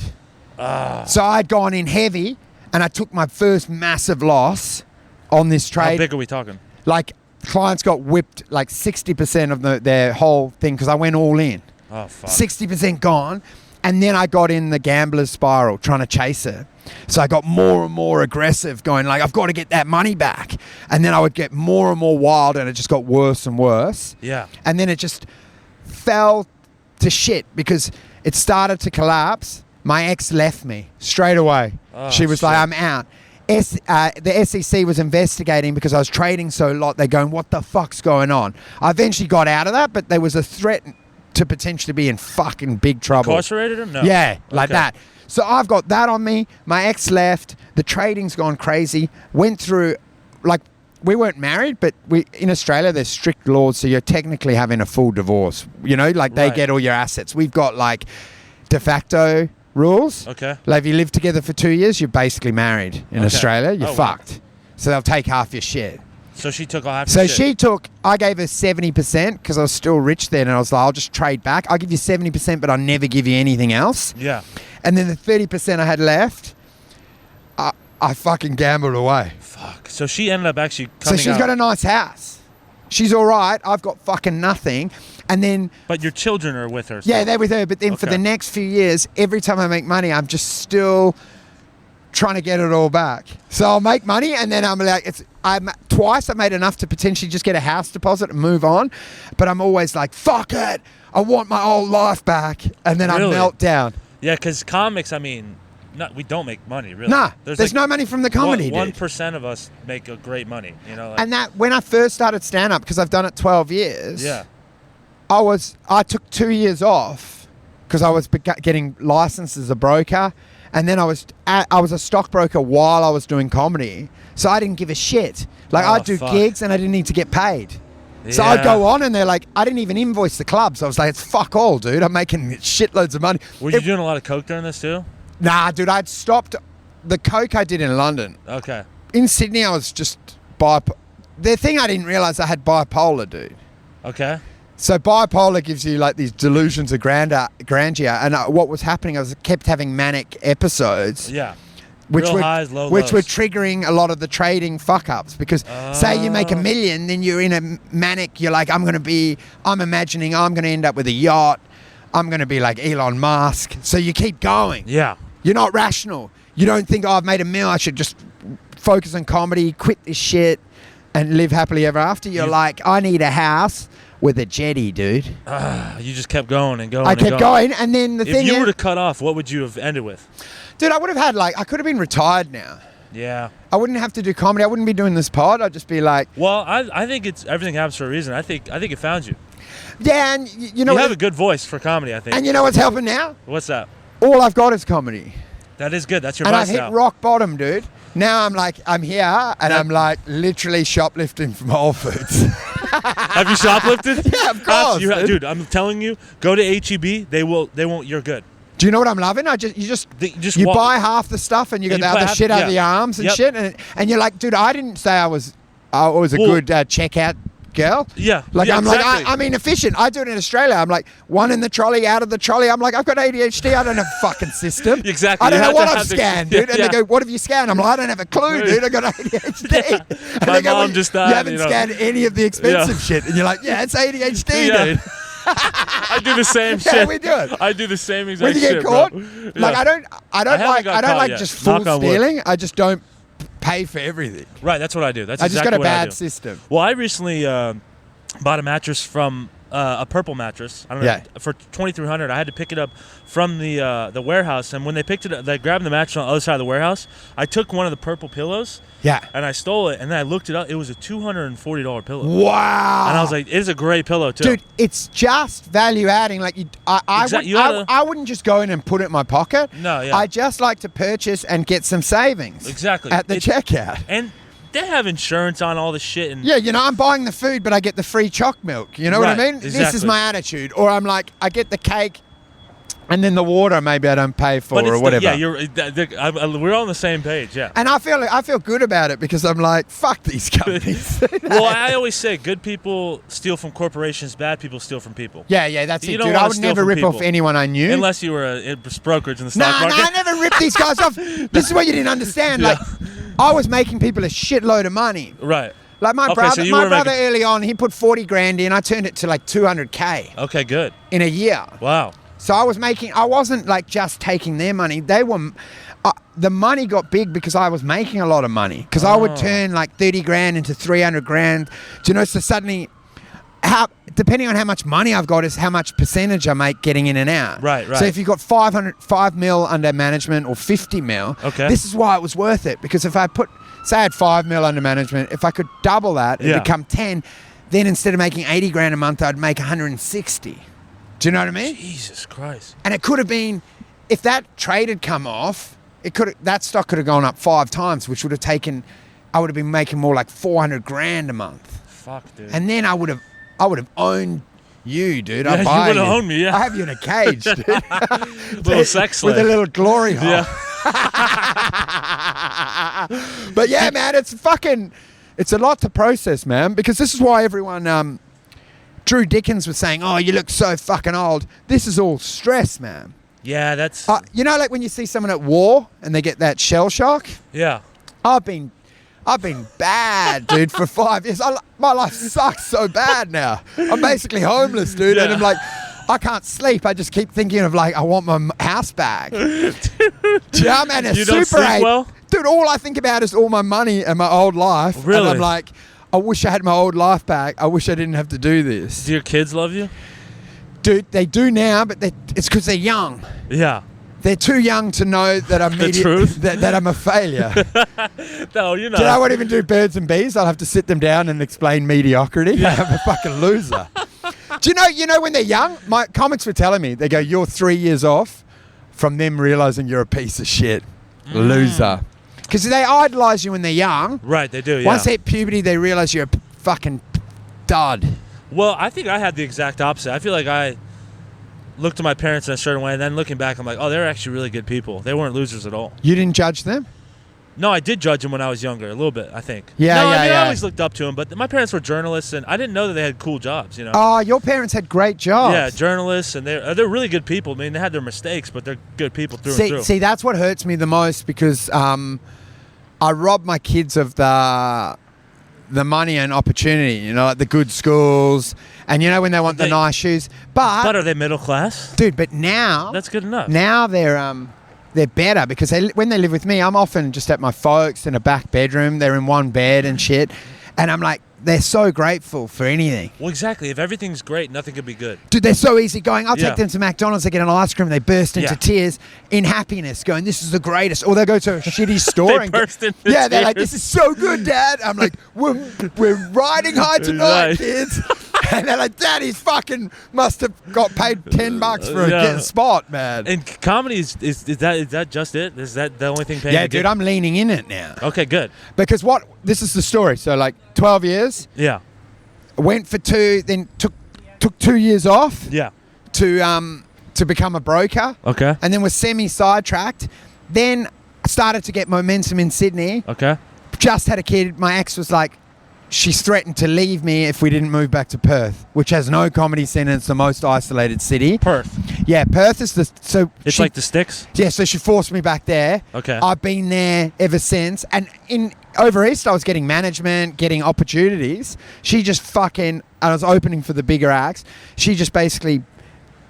Speaker 3: So I'd gone in heavy and I took my first massive loss on this trade.
Speaker 2: How big are we talking?
Speaker 3: Like, clients got whipped like 60% of their whole thing because I went all in.
Speaker 2: Oh, fuck.
Speaker 3: 60% gone. And then I got in the gambler's spiral trying to chase her. So I got more and more aggressive, going like, I've got to get that money back. And then I would get more and more wild, and it just got worse and worse.
Speaker 2: Yeah.
Speaker 3: And then it just fell to shit because it started to collapse. My ex left me straight away.
Speaker 2: Oh,
Speaker 3: she was like,
Speaker 2: shit.
Speaker 3: I'm out. The SEC was investigating because I was trading so a lot. They're going, what the fuck's going on? I eventually got out of that, but there was a threat to potentially be in fucking big trouble.
Speaker 2: Incarcerated him? No.
Speaker 3: Yeah, like
Speaker 2: Okay.
Speaker 3: that. So I've got that on me. My ex left. The trading's gone crazy. Went through, like, we weren't married, but in Australia, there's strict laws, so you're technically having a full divorce. You know, like they
Speaker 2: Right.
Speaker 3: get all your assets. We've got like de facto rules.
Speaker 2: Okay.
Speaker 3: Like if you live together for 2 years, you're basically married in
Speaker 2: Okay.
Speaker 3: Australia. You're
Speaker 2: Oh, wow.
Speaker 3: fucked. So they'll take half your shit.
Speaker 2: So she took all half
Speaker 3: So
Speaker 2: your shit.
Speaker 3: I gave her 70% because I was still rich then, and I was like, I'll just trade back. I'll give you 70%, but I'll never give you anything else.
Speaker 2: Yeah.
Speaker 3: And then the 30% I had left, I fucking gambled away.
Speaker 2: Fuck. So she ended up actually
Speaker 3: So
Speaker 2: coming
Speaker 3: she's
Speaker 2: out.
Speaker 3: got a nice house. She's all right. I've got fucking nothing. And then,
Speaker 2: But your children are with her.
Speaker 3: yeah,
Speaker 2: still.
Speaker 3: they're with her. But then for
Speaker 2: Okay.
Speaker 3: the next few years, every time I make money, I'm just still trying to get it all back. So I'll make money, and then I'm like, twice I made enough to potentially just get a house deposit and move on. But I'm always like, fuck it. I want my old life back. And then
Speaker 2: Really?
Speaker 3: I melt down.
Speaker 2: Yeah, because comics, I mean, we don't make money, really.
Speaker 3: Nah, there's
Speaker 2: like
Speaker 3: no money from the comedy, dude.
Speaker 2: 1% of us make a great money, you know? Like,
Speaker 3: And that, when I first started stand-up, because I've done it 12 years,
Speaker 2: yeah.
Speaker 3: I took 2 years off because I was getting licensed as a broker, and then I was a stockbroker while I was doing comedy, so I didn't give a shit. Like,
Speaker 2: Oh,
Speaker 3: I'd do
Speaker 2: fuck.
Speaker 3: gigs and I didn't need to get paid. So
Speaker 2: Yeah.
Speaker 3: I'd go on and they're like, I didn't even invoice the clubs. I was like, it's fuck all, dude. I'm making shitloads of money.
Speaker 2: Were you doing a lot of coke during this too?
Speaker 3: Nah, dude, I'd stopped. The coke I did in London.
Speaker 2: Okay.
Speaker 3: In Sydney, I was just the thing I didn't realize I had bipolar, dude.
Speaker 2: Okay.
Speaker 3: So bipolar gives you like these delusions of grandeur, and what was happening, I was kept having manic episodes,
Speaker 2: Yeah.
Speaker 3: which
Speaker 2: Real
Speaker 3: were
Speaker 2: highs, low
Speaker 3: which were
Speaker 2: lows.
Speaker 3: triggering a lot of the trading fuck ups. Because say you make $1 million, then you're in a manic. You're like, I'm imagining I'm going to end up with a yacht. I'm going to be like Elon Musk. So you keep going.
Speaker 2: Yeah.
Speaker 3: You're not rational. You don't think, I've made $1 million, I should just focus on comedy, quit this shit, and live happily ever after. You're like, I need a house with a jetty, dude.
Speaker 2: You just kept going and going.
Speaker 3: I
Speaker 2: and
Speaker 3: kept going, and then the
Speaker 2: If
Speaker 3: thing
Speaker 2: you
Speaker 3: is,
Speaker 2: were to cut off, what would you have ended with?
Speaker 3: dude, I would have had I could have been retired now.
Speaker 2: Yeah.
Speaker 3: I wouldn't have to do comedy. I wouldn't be doing this pod. I'd just be like,
Speaker 2: Well, I think everything happens for a reason. I think it found you.
Speaker 3: yeah, and you know
Speaker 2: You have
Speaker 3: what?
Speaker 2: a good voice for comedy, I think.
Speaker 3: And you know what's helping now?
Speaker 2: What's that?
Speaker 3: All I've got is comedy.
Speaker 2: That is good. That's your
Speaker 3: And I've
Speaker 2: vice
Speaker 3: hit
Speaker 2: now.
Speaker 3: rock bottom, dude. Now I'm here, and I'm like literally shoplifting from Whole Foods.
Speaker 2: Have you shoplifted?
Speaker 3: Yeah, of course, dude.
Speaker 2: Dude, I'm telling you, go to HEB. They won't. You're good.
Speaker 3: Do you know what I'm loving? You
Speaker 2: walk-
Speaker 3: buy half the stuff, and you get
Speaker 2: And
Speaker 3: the
Speaker 2: you
Speaker 3: other
Speaker 2: play half-
Speaker 3: shit out of the
Speaker 2: yeah.
Speaker 3: arms and
Speaker 2: Yep.
Speaker 3: shit, and you're like, dude, I didn't say I was a
Speaker 2: Well-
Speaker 3: good checkout girl.
Speaker 2: Yeah.
Speaker 3: Like,
Speaker 2: yeah,
Speaker 3: I'm
Speaker 2: exactly.
Speaker 3: like, I'm inefficient. I do it in Australia. I'm like, one in the trolley, out of the trolley. I'm like, I've got ADHD. I don't have a fucking system.
Speaker 2: Exactly.
Speaker 3: I don't
Speaker 2: You
Speaker 3: know
Speaker 2: have
Speaker 3: what
Speaker 2: to
Speaker 3: I've
Speaker 2: have the-
Speaker 3: scanned, dude. And
Speaker 2: yeah.
Speaker 3: they go, what have you scanned? I'm like, I don't have a clue, dude. I got ADHD.
Speaker 2: Yeah.
Speaker 3: And
Speaker 2: My
Speaker 3: they go,
Speaker 2: mom
Speaker 3: well,
Speaker 2: just
Speaker 3: you
Speaker 2: died,
Speaker 3: haven't
Speaker 2: you know.
Speaker 3: scanned any of the expensive
Speaker 2: Yeah.
Speaker 3: shit. And you're like, yeah, it's ADHD,
Speaker 2: Yeah.
Speaker 3: dude.
Speaker 2: I do the same shit.
Speaker 3: Yeah, we do it.
Speaker 2: I do the same exact
Speaker 3: When you
Speaker 2: shit,
Speaker 3: get caught,
Speaker 2: bro.
Speaker 3: like
Speaker 2: Yeah.
Speaker 3: I don't
Speaker 2: haven't got caught
Speaker 3: like
Speaker 2: yet.
Speaker 3: just full
Speaker 2: Knock on wood.
Speaker 3: stealing. I just don't pay for everything.
Speaker 2: Right, that's what I do. That's
Speaker 3: I just
Speaker 2: exactly
Speaker 3: got a
Speaker 2: what I
Speaker 3: bad
Speaker 2: do.
Speaker 3: system.
Speaker 2: Well, I recently bought a mattress from a purple mattress. I don't know,
Speaker 3: Yeah.
Speaker 2: for $2,300. I had to pick it up from the warehouse, and when they picked it up, they grabbed the mattress on the other side of the warehouse. I took one of the purple pillows
Speaker 3: Yeah.
Speaker 2: and I stole it, and then I looked it up. It was a $240 pillow.
Speaker 3: Wow.
Speaker 2: And I was like, it is a great pillow too.
Speaker 3: dude, it's just value adding. Like I wouldn't just go in and put it in my pocket.
Speaker 2: No, yeah.
Speaker 3: I just like to purchase and get some savings.
Speaker 2: Exactly.
Speaker 3: At the
Speaker 2: It-
Speaker 3: checkout.
Speaker 2: And they have insurance on all the shit. And
Speaker 3: Yeah, I'm buying the food, but I get the free choc milk. You know what I
Speaker 2: Right,
Speaker 3: mean? This is
Speaker 2: exactly.
Speaker 3: my attitude. Or I'm like, I get the cake, And then the water, maybe I don't pay for or whatever.
Speaker 2: We're on the same page, yeah.
Speaker 3: And I feel good about it because I'm like, fuck these companies.
Speaker 2: Well, I always say good people steal from corporations, bad people steal from people.
Speaker 3: Yeah, that's
Speaker 2: You
Speaker 3: it,
Speaker 2: don't
Speaker 3: dude.
Speaker 2: wanna
Speaker 3: I would
Speaker 2: steal
Speaker 3: never
Speaker 2: from
Speaker 3: rip off
Speaker 2: people.
Speaker 3: anyone I knew.
Speaker 2: Unless you were a brokerage in the stock market.
Speaker 3: No, I never ripped these guys off. This is what you didn't understand.
Speaker 2: Yeah.
Speaker 3: Like, I was making people a shitload of money.
Speaker 2: Right.
Speaker 3: Like my
Speaker 2: Okay,
Speaker 3: brother,
Speaker 2: so you
Speaker 3: my
Speaker 2: were
Speaker 3: brother
Speaker 2: making-
Speaker 3: early on, he put 40 grand in. I turned it to like 200K
Speaker 2: Okay, good.
Speaker 3: in a year.
Speaker 2: Wow.
Speaker 3: So I wasn't like just taking their money. The money got big because I was making a lot of money. Because I would turn like 30 grand into 300 grand. Do you know, so suddenly, depending on how much money I've got is how much percentage I make getting in and out.
Speaker 2: Right.
Speaker 3: So if you've got 5 mil under management or 50 mil,
Speaker 2: Okay.
Speaker 3: this is why it was worth it. Because if I say I had 5 mil under management, if I could double that and become 10, then instead of making 80 grand a month, I'd make 160. Do you know what I mean?
Speaker 2: Jesus Christ.
Speaker 3: And it could have been, if that trade had come off, that stock could have gone up 5 times, which would have taken, I would have been making more like 400 grand a month.
Speaker 2: Fuck, dude.
Speaker 3: And then I would have owned you, dude.
Speaker 2: Yeah,
Speaker 3: I'd buy
Speaker 2: you would have owned me, yeah.
Speaker 3: I have you in a cage, dude.
Speaker 2: Little sex slave.
Speaker 3: With a little glory hole.
Speaker 2: Yeah.
Speaker 3: But yeah, man, it's a lot to process, man, because this is why everyone, Drew Dickens was saying, oh, you look so fucking old. This is all stress, man.
Speaker 2: Yeah, that's...
Speaker 3: You know, like when you see someone at war and they get that shell shock?
Speaker 2: yeah.
Speaker 3: I've been bad, dude, for 5 years. My life sucks so bad now. I'm basically homeless, dude, and I'm like, I can't sleep. I just keep thinking of like, I want my house back. Yeah, man, it's
Speaker 2: You don't
Speaker 3: Super
Speaker 2: sleep
Speaker 3: 8.
Speaker 2: well?
Speaker 3: Dude, all I think about is all my money and my old life.
Speaker 2: Really?
Speaker 3: And I'm like, I wish I had my old life back. I wish I didn't have to do this.
Speaker 2: Do your kids love you?
Speaker 3: Dude, they do now, but it's because they're young.
Speaker 2: Yeah.
Speaker 3: They're too young to know that I'm
Speaker 2: The truth?
Speaker 3: that I'm a failure.
Speaker 2: No, you're not.
Speaker 3: Dude, I won't even do birds and bees. I'll have to sit them down and explain mediocrity. I'm a fucking loser. Do you know when they're young? My comics were telling me, they go, you're 3 years off from them realizing you're a piece of shit. Loser. Because they idolize you when they're young.
Speaker 2: Right, they do, yeah.
Speaker 3: Once they hit puberty, they realize you're a fucking dud.
Speaker 2: Well, I think I had the exact opposite. I feel like I looked at my parents in a certain way, and then looking back, I'm like, oh, they're actually really good people. They weren't losers at all.
Speaker 3: You didn't judge them?
Speaker 2: No, I did judge them when I was younger, a little bit, I think.
Speaker 3: Yeah,
Speaker 2: no,
Speaker 3: yeah,
Speaker 2: I mean,
Speaker 3: yeah.
Speaker 2: I always looked up to them, but my parents were journalists, and I didn't know that they had cool jobs, you know?
Speaker 3: Oh, your parents had great jobs.
Speaker 2: Yeah, journalists, and they're really good people. I mean, they had their mistakes, but they're good people through and through.
Speaker 3: See, that's what hurts me the most because I rob my kids of the money and opportunity, you know, like the good schools, and you know when they want the nice shoes. But
Speaker 2: are they middle class?
Speaker 3: Dude, but now
Speaker 2: That's good enough.
Speaker 3: Now they're better because when they live with me, I'm often just at my folks in a back bedroom. They're in one bed and shit, and I'm like, they're so grateful for anything.
Speaker 2: Well, exactly. If everything's great, nothing could be good.
Speaker 3: Dude, they're so easygoing. I'll
Speaker 2: Yeah.
Speaker 3: take them to McDonald's. They get an ice cream. They burst into tears in happiness, going, "This is the greatest." Or they go to a shitty store
Speaker 2: They
Speaker 3: and
Speaker 2: burst into
Speaker 3: they're like,
Speaker 2: tears.
Speaker 3: "This is so good, Dad." I'm like, "We're riding high tonight,
Speaker 2: Right.
Speaker 3: kids." And they're like, "Daddy's fucking must have got paid $10 for
Speaker 2: Yeah.
Speaker 3: a spot, man."
Speaker 2: And comedy is that just it? Is that the only thing paying?
Speaker 3: Yeah,
Speaker 2: to
Speaker 3: dude,
Speaker 2: get?
Speaker 3: I'm leaning in it now
Speaker 2: Okay, good.
Speaker 3: because this is the story. So like 12 years,
Speaker 2: Yeah,
Speaker 3: went for 2, then took 2 years off
Speaker 2: yeah.
Speaker 3: to become a broker.
Speaker 2: Okay,
Speaker 3: And then was semi-sidetracked. Then started to get momentum in Sydney.
Speaker 2: okay.
Speaker 3: Just had a kid. My ex was like, she's threatened to leave me if we didn't move back to Perth, which has no comedy scene and it's the most isolated city.
Speaker 2: Perth.
Speaker 3: Yeah, Perth is
Speaker 2: It's like the sticks.
Speaker 3: Yeah, so she forced me back there.
Speaker 2: Okay.
Speaker 3: I've been there ever since. And over East, I was getting management, getting opportunities. She just I was opening for the bigger acts. She just basically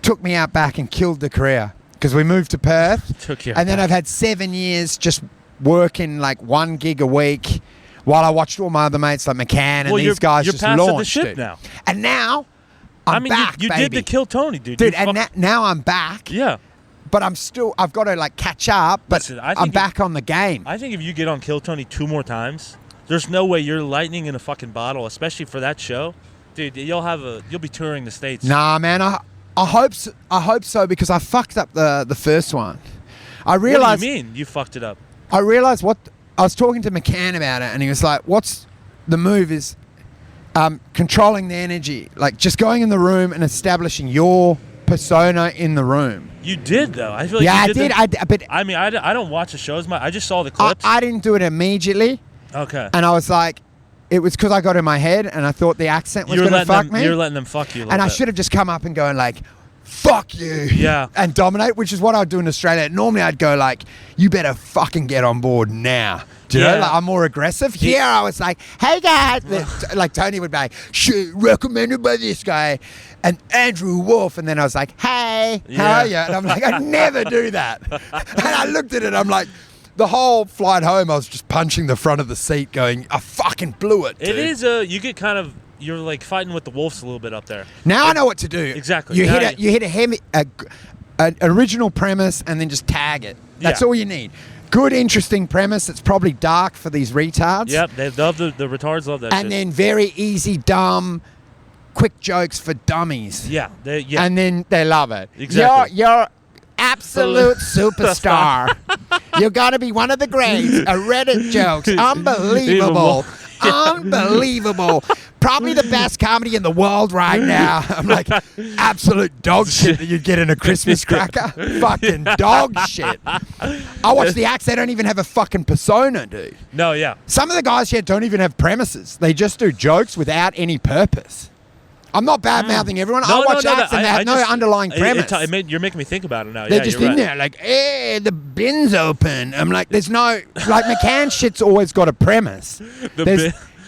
Speaker 3: took me out back and killed the career because we moved to Perth.
Speaker 2: Took you
Speaker 3: And then
Speaker 2: back.
Speaker 3: I've had 7 years just working like 1 gig a week while I watched all my other mates like McCann and
Speaker 2: Well,
Speaker 3: these guys
Speaker 2: you're
Speaker 3: just
Speaker 2: past the
Speaker 3: launched
Speaker 2: ship
Speaker 3: it.
Speaker 2: now.
Speaker 3: And now I'm back,
Speaker 2: you
Speaker 3: baby.
Speaker 2: did the Kill Tony, dude.
Speaker 3: Dude,
Speaker 2: You
Speaker 3: and
Speaker 2: fuck-
Speaker 3: now I'm back.
Speaker 2: yeah.
Speaker 3: But I've got to like catch up, but
Speaker 2: Listen, I
Speaker 3: I'm
Speaker 2: think
Speaker 3: back on the game.
Speaker 2: I think if you get on Kill Tony 2 more times, there's no way you're lightning in a fucking bottle, especially for that show, dude. You'll be touring the States.
Speaker 3: Nah, man, I hope so because I fucked up the first one. I
Speaker 2: What
Speaker 3: realized.
Speaker 2: do you mean you fucked it up?
Speaker 3: I realized what I was talking to McCann about it, and he was like, "What's the move is controlling the energy, like just going in the room and establishing your persona in the room.
Speaker 2: You did though. I feel like
Speaker 3: Yeah,
Speaker 2: you did.
Speaker 3: I did. But
Speaker 2: I mean, I don't watch the shows. I just saw the clips.
Speaker 3: I didn't do it immediately.
Speaker 2: Okay.
Speaker 3: And I was like, it was because I got in my head and I thought the accent was going to fuck me.
Speaker 2: You're letting them fuck you.
Speaker 3: And I should have just come up and going like, fuck you.
Speaker 2: Yeah.
Speaker 3: And dominate, which is what I'd do in Australia. Normally I'd go like, you better fucking get on board now. Do you know? Like, I'm more aggressive. Here I was like, hey guys. Like Tony would be like, shit, recommended by this guy. And Andrew Wolfe. And then I was like, hey, how are you? And I'm like, I'd never do that. And I looked at it, I'm like, the whole flight home, I was just punching the front of the seat going, I fucking blew it, dude.
Speaker 2: It is, you get kind of, you're like fighting with the wolves a little bit up there.
Speaker 3: Now I know what to do.
Speaker 2: Exactly.
Speaker 3: You hit an original premise and then just tag it. That's all you need. Good, interesting premise. It's probably dark for these retards.
Speaker 2: Yep, they love the retards love that shit.
Speaker 3: And then very easy, dumb, quick jokes for dummies.
Speaker 2: Yeah.
Speaker 3: And then they love it.
Speaker 2: Exactly.
Speaker 3: You're absolute superstar. You're going to be one of the greats. A Reddit jokes. Unbelievable. Unbelievable. Probably the best comedy in the world right now. I'm like, absolute dog shit that you'd get in a Christmas cracker. Fucking dog shit. I watch the acts. They don't even have a fucking persona, dude.
Speaker 2: No, yeah.
Speaker 3: Some of the guys here don't even have premises. They just do jokes without any purpose. I'm not bad-mouthing everyone. I watch acts and they have no underlying premise.
Speaker 2: You're making me think about it now.
Speaker 3: They're just in there like, hey, the bin's open. I'm like, there's no... Like, McCann shit's always got a premise.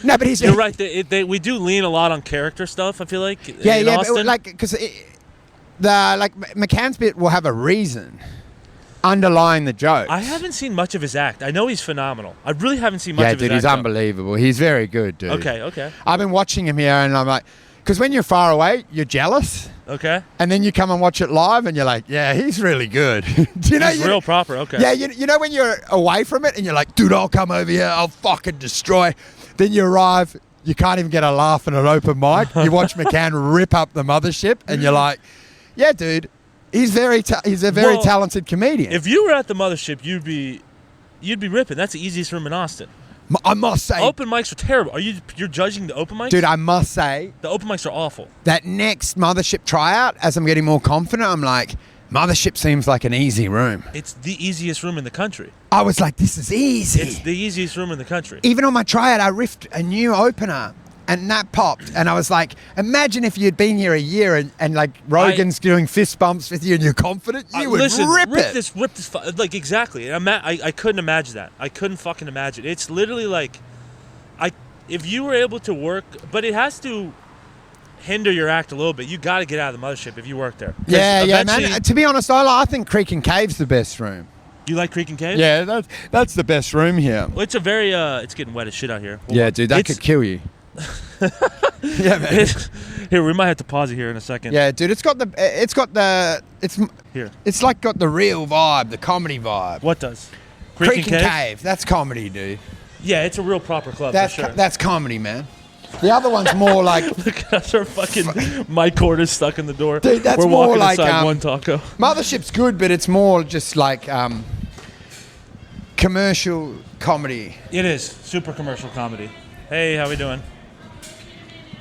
Speaker 3: No, but he's...
Speaker 2: You're right. We do lean a lot on character stuff, I feel like, in Austin.
Speaker 3: But like, because McCann's bit will have a reason underlying the joke.
Speaker 2: I haven't seen much of his act. I know he's phenomenal. I really haven't seen much of his act.
Speaker 3: Yeah, dude, he's unbelievable. He's very good, dude.
Speaker 2: Okay.
Speaker 3: I've been watching him here and I'm like... Because when you're far away, you're jealous.
Speaker 2: Okay.
Speaker 3: And then you come and watch it live and you're like, yeah, he's really good. Do you know?
Speaker 2: He's real proper, okay.
Speaker 3: Yeah, you know when you're away from it and you're like, dude, I'll come over here, I'll fucking destroy. Then you arrive, you can't even get a laugh in an open mic. You watch McCann rip up the mothership and you're like, yeah, dude, he's a very talented comedian.
Speaker 2: If you were at the mothership, you'd be ripping. That's the easiest room in Austin.
Speaker 3: I must say,
Speaker 2: open mics are terrible. You're judging the open mics?
Speaker 3: Dude, I must say,
Speaker 2: the open mics are awful.
Speaker 3: That next Mothership tryout, as I'm getting more confident, I'm like, Mothership seems like an easy room.
Speaker 2: It's the easiest room in the country.
Speaker 3: I was like, this is easy.
Speaker 2: It's the easiest room in the country.
Speaker 3: Even on my tryout, I riffed a new opener. And that popped. And I was like, imagine if you'd been here a year and like Rogan's doing fist bumps with you and you're confident, you would rip it.
Speaker 2: Rip this, like, exactly. I couldn't imagine that. I couldn't fucking imagine. It's literally like, if you were able to work, but it has to hinder your act a little bit. You got to get out of the mothership if you work there.
Speaker 3: Yeah, man. To be honest, I think Creek and Cave's the best room.
Speaker 2: You like Creek and Cave?
Speaker 3: Yeah, that's the best room here.
Speaker 2: Well, it's a very, it's getting wet as shit out here.
Speaker 3: Yeah, dude, that could kill you. Yeah, man.
Speaker 2: Here, we might have to pause it here in a second.
Speaker 3: Yeah, dude, it's got the real vibe, the comedy vibe.
Speaker 2: What does?
Speaker 3: Creek and Cave. That's comedy, dude.
Speaker 2: Yeah, it's a real proper club.
Speaker 3: That's
Speaker 2: for sure.
Speaker 3: That's comedy, man. The other one's more like...
Speaker 2: Look at us, our fucking mic cord is stuck in the door.
Speaker 3: Dude, that's
Speaker 2: We're
Speaker 3: more
Speaker 2: walking
Speaker 3: like...
Speaker 2: inside one taco.
Speaker 3: Mothership's good, but it's more just like commercial comedy.
Speaker 2: It is. Super commercial comedy. Hey, how we doing?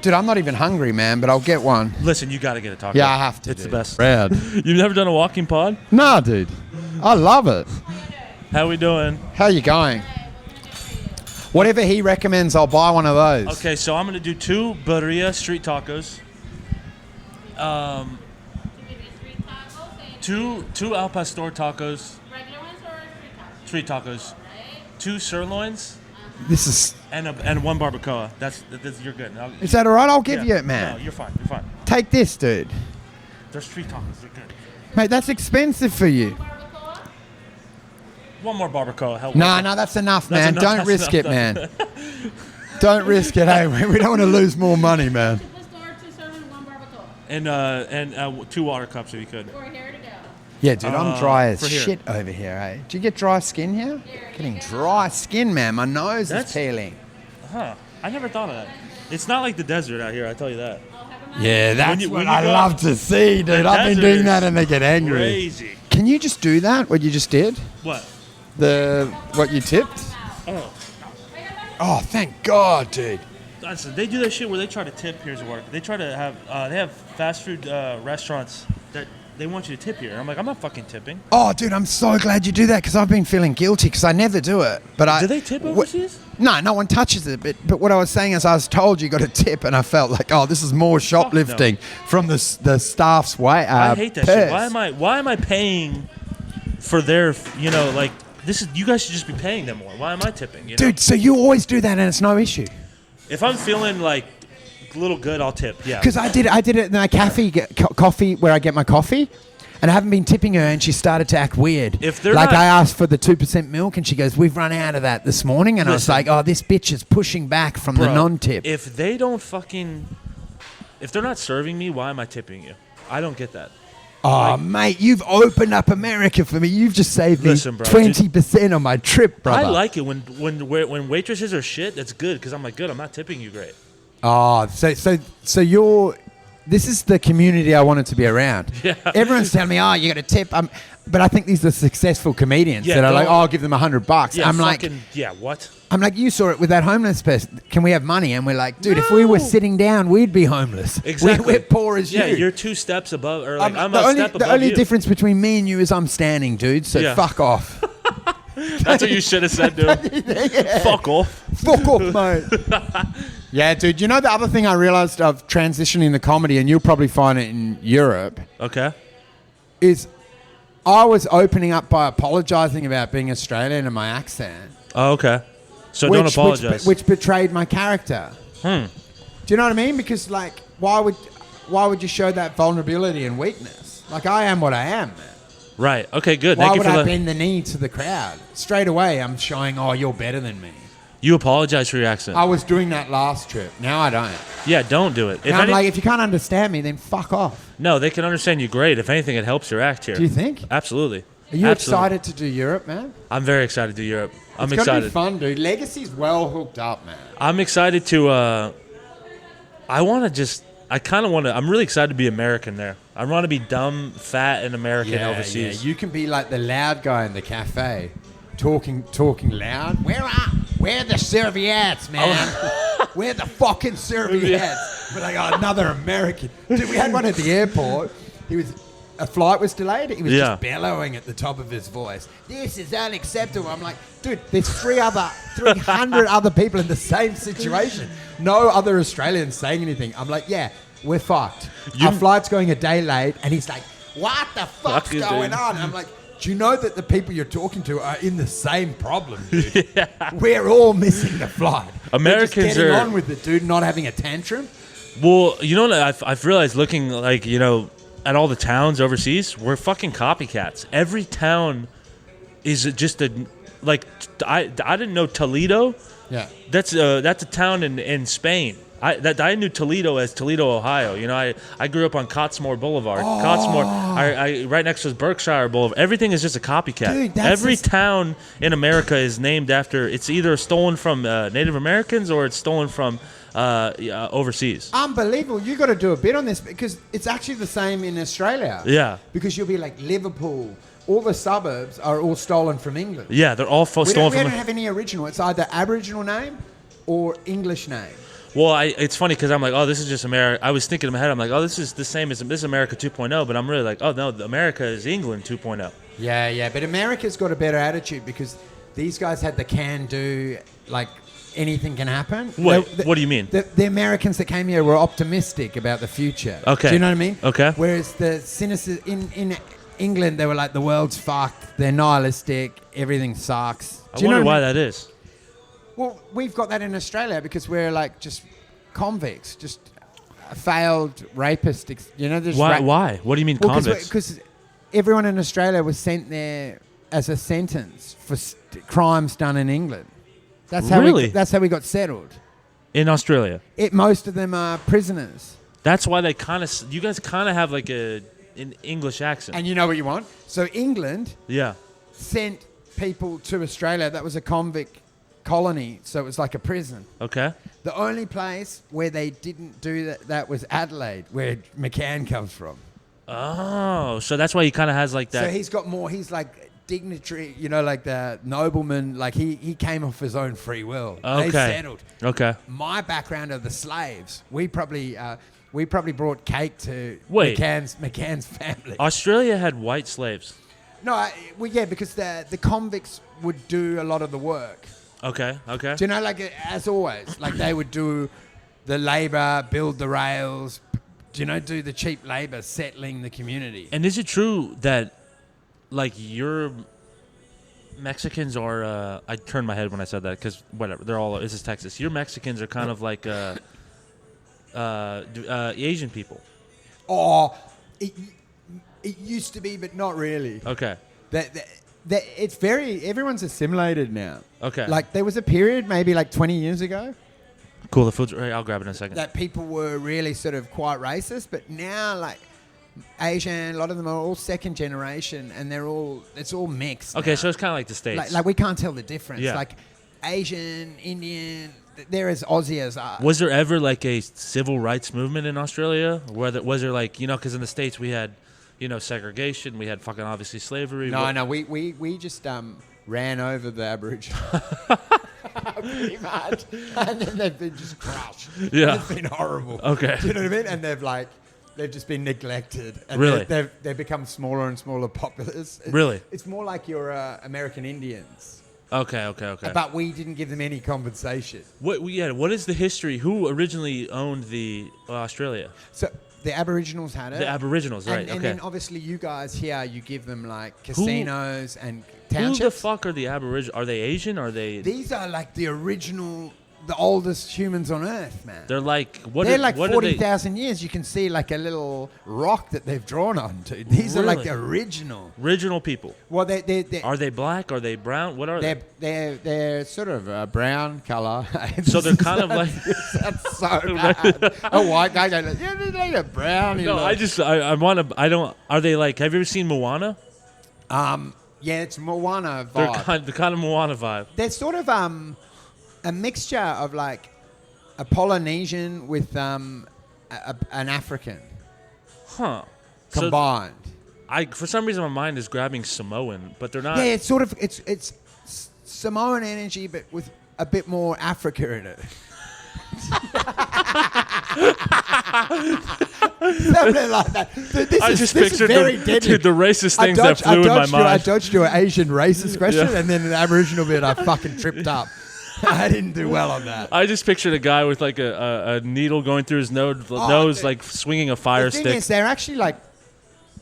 Speaker 3: Dude, I'm not even hungry, man, but I'll get one.
Speaker 2: Listen, you got to get a taco.
Speaker 3: Yeah, I have to.
Speaker 2: It's the best.
Speaker 3: Rad.
Speaker 2: You've never done a walking pod?
Speaker 3: No, dude. I love it.
Speaker 2: How we doing?
Speaker 3: How you going? Whatever he recommends, I'll buy one of those.
Speaker 2: Okay, so I'm going to do 2 birria street tacos. 2 al pastor tacos.
Speaker 4: Regular ones or
Speaker 2: Street
Speaker 4: street tacos?
Speaker 2: tacos.
Speaker 4: Right.
Speaker 2: 2 sirloins.
Speaker 3: This is...
Speaker 2: And 1 barbacoa. That's you're good.
Speaker 3: Is that all right? I'll give you it, man.
Speaker 2: No, you're fine. You're fine.
Speaker 3: Take this, dude.
Speaker 2: They're street tacos. They're good.
Speaker 3: Mate, that's expensive for you.
Speaker 4: Barbacoa?
Speaker 2: 1 more barbacoa. Help.
Speaker 3: No, that's enough, man.
Speaker 2: That's enough.
Speaker 3: Don't risk it, man. Don't risk it, hey. We don't want to lose more money, man.
Speaker 4: 2 pastor, 2 serving, 1 barbacoa.
Speaker 2: And 2 water cups if you could.
Speaker 4: We're here to go.
Speaker 3: Yeah, dude, I'm dry as
Speaker 2: for here.
Speaker 3: shit over here, eh? Do you get dry skin here? Getting dry skin, man. My nose is peeling.
Speaker 2: Huh. I never thought of that. It's not like the desert out here, I tell you that.
Speaker 3: Yeah, that's
Speaker 2: when
Speaker 3: what I
Speaker 2: go-
Speaker 3: love to see, dude.
Speaker 2: The
Speaker 3: I've been
Speaker 2: desert
Speaker 3: doing
Speaker 2: is
Speaker 3: that and they get angry.
Speaker 2: Crazy.
Speaker 3: Can you just do that, what you just did?
Speaker 2: What?
Speaker 3: What you tipped?
Speaker 2: Oh.
Speaker 3: Oh, thank God, dude.
Speaker 2: Listen, they do that shit where they try to tip. Here's the work. They try to have. They have fast food restaurants that they want you to tip here. I'm like, I'm not fucking tipping.
Speaker 3: Oh, dude, I'm so glad you do that because I've been feeling guilty because I never do it. But
Speaker 2: Do they tip overseas?
Speaker 3: No, no one touches it. But what I was saying is I was told you got to tip, and I felt like, oh, this is more shoplifting from the staff's way.
Speaker 2: I hate that
Speaker 3: purse.
Speaker 2: shit. Why am I paying for their, like, this is, you guys should just be paying them more. Why am I tipping?
Speaker 3: Dude, so you always do that and it's no issue.
Speaker 2: If I'm feeling like a little good, I'll tip. Yeah.
Speaker 3: Because I did it in my coffee where I get my coffee, and I haven't been tipping her, and she started to act weird.
Speaker 2: If they're
Speaker 3: like
Speaker 2: not,
Speaker 3: I asked for the 2% milk, and she goes, "We've run out of that this morning," and
Speaker 2: listen,
Speaker 3: I was like, "Oh, this bitch is pushing back from the non-tip."
Speaker 2: If they don't if they're not serving me, why am I tipping you? I don't get that.
Speaker 3: Oh, mate, you've opened up America for me. You've just saved me 20% on my trip, brother.
Speaker 2: I like it when waitresses are shit. That's good because I'm like, good. I'm not tipping you great.
Speaker 3: Oh, so you're. This is the community I wanted to be around.
Speaker 2: Yeah.
Speaker 3: Everyone's telling me, oh, you got to tip. But I think these are successful comedians that are like, oh, I'll give them $100.
Speaker 2: Yeah,
Speaker 3: I'm like,
Speaker 2: what?
Speaker 3: I'm like, you saw it with that homeless person. Can we have money? And we're like, dude, if we were sitting down, we'd be homeless.
Speaker 2: Exactly.
Speaker 3: We're poor as you.
Speaker 2: Yeah, you're 2 steps above, or like I'm
Speaker 3: the
Speaker 2: a
Speaker 3: only,
Speaker 2: step above
Speaker 3: The only
Speaker 2: you.
Speaker 3: difference between me and you is I'm standing, dude. So fuck off.
Speaker 2: That's what you should have said, dude.
Speaker 3: Yeah.
Speaker 2: Fuck off.
Speaker 3: Fuck off, mate. Yeah, dude. You know the other thing I realized of transitioning to comedy, and you'll probably find it in Europe.
Speaker 2: Okay.
Speaker 3: Is I was opening up by apologizing about being Australian and my accent.
Speaker 2: Oh, okay. So don't apologize.
Speaker 3: Which betrayed my character. Do you know what I mean? Because like, why would you show that vulnerability and weakness? Like, I am what I am, man.
Speaker 2: Right. Okay, good.
Speaker 3: Why
Speaker 2: Thank
Speaker 3: would
Speaker 2: you for
Speaker 3: I bend the knee to the crowd? Straight away, I'm showing, oh, you're better than me.
Speaker 2: You apologize for your accent.
Speaker 3: I was doing that last trip. Now I don't.
Speaker 2: Yeah, don't do it.
Speaker 3: I'm like, if you can't understand me, then fuck off.
Speaker 2: No, they can understand you great. If anything, it helps your act here.
Speaker 3: Do you think?
Speaker 2: Absolutely.
Speaker 3: Are you excited to do Europe, man?
Speaker 2: I'm very excited to do Europe. I'm
Speaker 3: excited. It's going to be fun, dude. Legacy's well hooked up, man.
Speaker 2: I'm excited to... I'm really excited to be American there. I want to be dumb, fat, and American overseas.
Speaker 3: Yeah, you can be like the loud guy in the cafe, talking loud. Where are the serviettes, man? Where are the fucking serviettes? We're like, oh, another American. Dude, we had one at the airport. A flight was delayed. He was just bellowing at the top of his voice. This is unacceptable. I'm like, dude, there's 300 other people in the same situation. No other Australians saying anything. I'm like, yeah, we're fucked. Our flight's going a day late. And he's like, what the fuck's going on? And I'm like, do you know that the people you're talking to are in the same problem, dude? Yeah. We're all missing the flight.
Speaker 2: Americans
Speaker 3: we're just getting on with it, dude, not having a tantrum.
Speaker 2: Well, you know what I've realized looking like, at all the towns overseas, we're fucking copycats. Every town is just I didn't know Toledo. Yeah, that's a town in Spain. I knew Toledo as Toledo, Ohio. I grew up on Cottesmore Boulevard. Oh. Cottesmore, I right next to Berkshire Boulevard. Everything is just a copycat.
Speaker 3: Dude,
Speaker 2: every town in America is named after. It's either stolen from Native Americans or it's stolen from overseas.
Speaker 3: Unbelievable. You got to do a bit on this because it's actually the same in Australia.
Speaker 2: Yeah.
Speaker 3: Because you'll be like Liverpool. All the suburbs are all stolen from England.
Speaker 2: Yeah, they're all stolen from...
Speaker 3: We don't have any original. It's either Aboriginal name or English name.
Speaker 2: Well, it's funny because I'm like, oh, this is just America. I was thinking in my head, I'm like, oh, this is the same as this is America 2.0, but I'm really like, oh, no, America is England 2.0.
Speaker 3: Yeah, but America's got a better attitude because these guys had the can-do, like... anything can happen.
Speaker 2: What do you mean?
Speaker 3: The Americans that came here were optimistic about the future.
Speaker 2: Okay.
Speaker 3: Do you know what I mean?
Speaker 2: Okay.
Speaker 3: Whereas the cynicism in England, they were like, the world's fucked. They're nihilistic. Everything sucks.
Speaker 2: I wonder why that is.
Speaker 3: Well, we've got that in Australia because we're like just convicts, just failed rapists.
Speaker 2: Why? What do you mean convicts?
Speaker 3: Because everyone in Australia was sent there as a sentence for crimes done in England. That's how we got settled.
Speaker 2: In Australia?
Speaker 3: Most of them are prisoners.
Speaker 2: That's why you guys kind of have like an English accent.
Speaker 3: And you know what you want? So England sent people to Australia. That was a convict colony, so it was like a prison.
Speaker 2: Okay.
Speaker 3: The only place where they didn't do that was Adelaide, where McCann comes from.
Speaker 2: Oh, so that's why he kind of has like that.
Speaker 3: So he's like dignitary, like the nobleman, like he came off his own free will.
Speaker 2: Okay.
Speaker 3: They settled.
Speaker 2: Okay.
Speaker 3: My background are the slaves. We probably we probably brought cake to
Speaker 2: Wait.
Speaker 3: McCann's family.
Speaker 2: Australia had white slaves.
Speaker 3: No, because the convicts would do a lot of the work.
Speaker 2: Okay.
Speaker 3: Do you know, like, as always, like they would do the labour, build the rails, do the cheap labour, settling the community.
Speaker 2: And is it true that, like, your Mexicans are... I turned my head when I said that because, whatever, they're all... This is Texas. Your Mexicans are kind of like Asian people.
Speaker 3: Oh, it used to be, but not really.
Speaker 2: Okay.
Speaker 3: It's everyone's assimilated now.
Speaker 2: Okay.
Speaker 3: Like, there was a period maybe like 20 years ago
Speaker 2: Cool, the food's... I'll grab it in a second.
Speaker 3: that people were really sort of quite racist, but now, like, Asian, a lot of them are all second generation, and it's all mixed.
Speaker 2: Okay,
Speaker 3: now.
Speaker 2: so it's kind of like the States.
Speaker 3: Like we can't tell the difference.
Speaker 2: Yeah.
Speaker 3: Like, Asian, Indian, they're as Aussie as us.
Speaker 2: Was there ever, like, a civil rights movement in Australia? Was there, like, because in the States we had, segregation, we had fucking, obviously, slavery.
Speaker 3: No, we just ran over the Aboriginal. Pretty much. And then they've been just crushed.
Speaker 2: Yeah.
Speaker 3: It's been horrible.
Speaker 2: Okay.
Speaker 3: Do you know what I mean? And they've just been neglected. And
Speaker 2: Really?
Speaker 3: They've become smaller and smaller populace.
Speaker 2: Really?
Speaker 3: It's more like your American Indians.
Speaker 2: Okay.
Speaker 3: But we didn't give them any compensation.
Speaker 2: What is the history? Who originally owned the Australia?
Speaker 3: So the Aboriginals had it.
Speaker 2: The Aboriginals, right?
Speaker 3: And
Speaker 2: okay.
Speaker 3: then obviously you guys here, you give them like casinos and townships.
Speaker 2: Who the fuck are the Aboriginals? Are they Asian? Are they?
Speaker 3: These are like the oldest humans on Earth, man.
Speaker 2: They're like what?
Speaker 3: They're like
Speaker 2: what
Speaker 3: 40,000 years. You can see like a little rock that they've drawn onto. These are like the
Speaker 2: original people.
Speaker 3: Well, they
Speaker 2: are they black? Are they brown? What are they?
Speaker 3: They're sort of brown color.
Speaker 2: So they're kind of like
Speaker 3: that's so bad. A white guy goes, yeah, they're like a brown.
Speaker 2: No, I want to. I don't. Are they like? Have you ever seen Moana?
Speaker 3: Yeah, it's Moana vibe.
Speaker 2: They're the kind of Moana vibe.
Speaker 3: They're sort of a mixture of like a Polynesian with an African.
Speaker 2: Huh.
Speaker 3: Combined.
Speaker 2: So for some reason my mind is grabbing Samoan, but they're not.
Speaker 3: Yeah, it's sort of it's Samoan energy, but with a bit more Africa in it. Something like that. This is very deadly.
Speaker 2: Dude, the racist things that flew in my mind.
Speaker 3: I dodged you an Asian racist question, and then an Aboriginal bit I fucking tripped up. I didn't do well on that.
Speaker 2: I just pictured a guy with like a needle going through his nose, like swinging a fire stick.
Speaker 3: The thing is, they're actually like,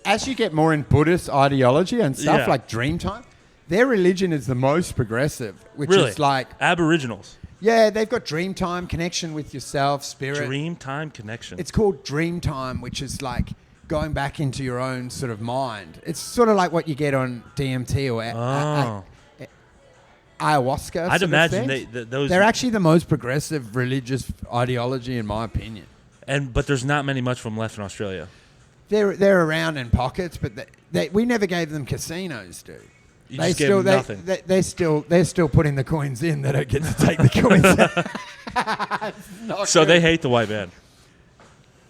Speaker 3: as you get more in Buddhist ideology and stuff like Dreamtime, their religion is the most progressive, which is like
Speaker 2: Aboriginals.
Speaker 3: Yeah, they've got Dreamtime, connection with yourself, spirit.
Speaker 2: Dreamtime connection.
Speaker 3: It's called Dreamtime, which is like going back into your own sort of mind. It's sort of like what you get on DMT or ayahuasca.
Speaker 2: I'd imagine those.
Speaker 3: They're actually the most progressive religious ideology, in my opinion.
Speaker 2: But there's not much of them left in Australia.
Speaker 3: They're around in pockets, but we never gave them casinos, dude.
Speaker 2: You just gave them nothing.
Speaker 3: They're still putting the coins in. They don't get to take the coins out.
Speaker 2: So they hate the white man.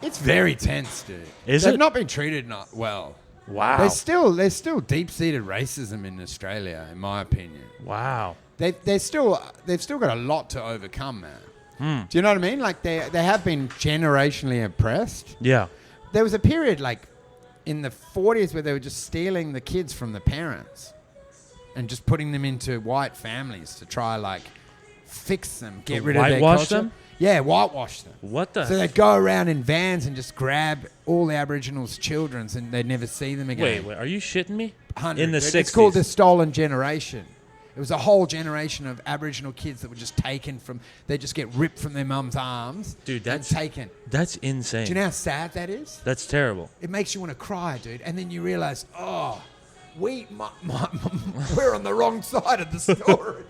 Speaker 3: It's very tense, dude.
Speaker 2: They've
Speaker 3: not been treated not well.
Speaker 2: Wow.
Speaker 3: There's still deep-seated racism in Australia, in my opinion.
Speaker 2: Wow.
Speaker 3: They've still got a lot to overcome, man. Do you know what I mean? Like they have been generationally oppressed.
Speaker 2: Yeah.
Speaker 3: There was a period like in the 40s where they were just stealing the kids from the parents and just putting them into white families to try like fix them, get rid of their
Speaker 2: whitewash
Speaker 3: culture.
Speaker 2: them?
Speaker 3: Yeah, whitewash them.
Speaker 2: What the?
Speaker 3: So they'd go around in vans and just grab all the Aboriginals' children and they'd never see them again.
Speaker 2: Wait, are you shitting me?
Speaker 3: 100.
Speaker 2: In the 60s.
Speaker 3: It's called the stolen generation. It was a whole generation of Aboriginal kids that were just taken from... They just get ripped from their mum's arms.
Speaker 2: Dude,
Speaker 3: and taken.
Speaker 2: That's insane.
Speaker 3: Do you know how sad that is?
Speaker 2: That's terrible.
Speaker 3: It makes you want to cry, dude. And then you realize, we're on the wrong side of the story.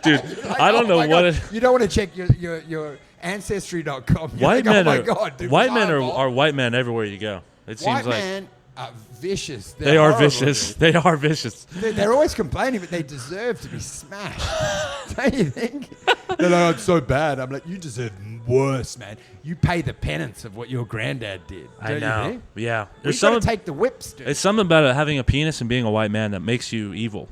Speaker 2: Dude,
Speaker 3: like,
Speaker 2: I don't know what...
Speaker 3: You don't want to check your Ancestry.com.
Speaker 2: White men
Speaker 3: are
Speaker 2: white men everywhere you go. It seems like...
Speaker 3: Men are vicious.
Speaker 2: They are
Speaker 3: horrible,
Speaker 2: vicious.
Speaker 3: dude.
Speaker 2: They are vicious.
Speaker 3: They're always complaining, but they deserve to be smashed. Don't you think? They're like, it's so bad. I'm like, you deserve worse, man. You pay the penance of what your granddad did.
Speaker 2: I know.
Speaker 3: You think?
Speaker 2: Yeah.
Speaker 3: We've got to take the whips, dude.
Speaker 2: It's something about having a penis and being a white man that makes you evil.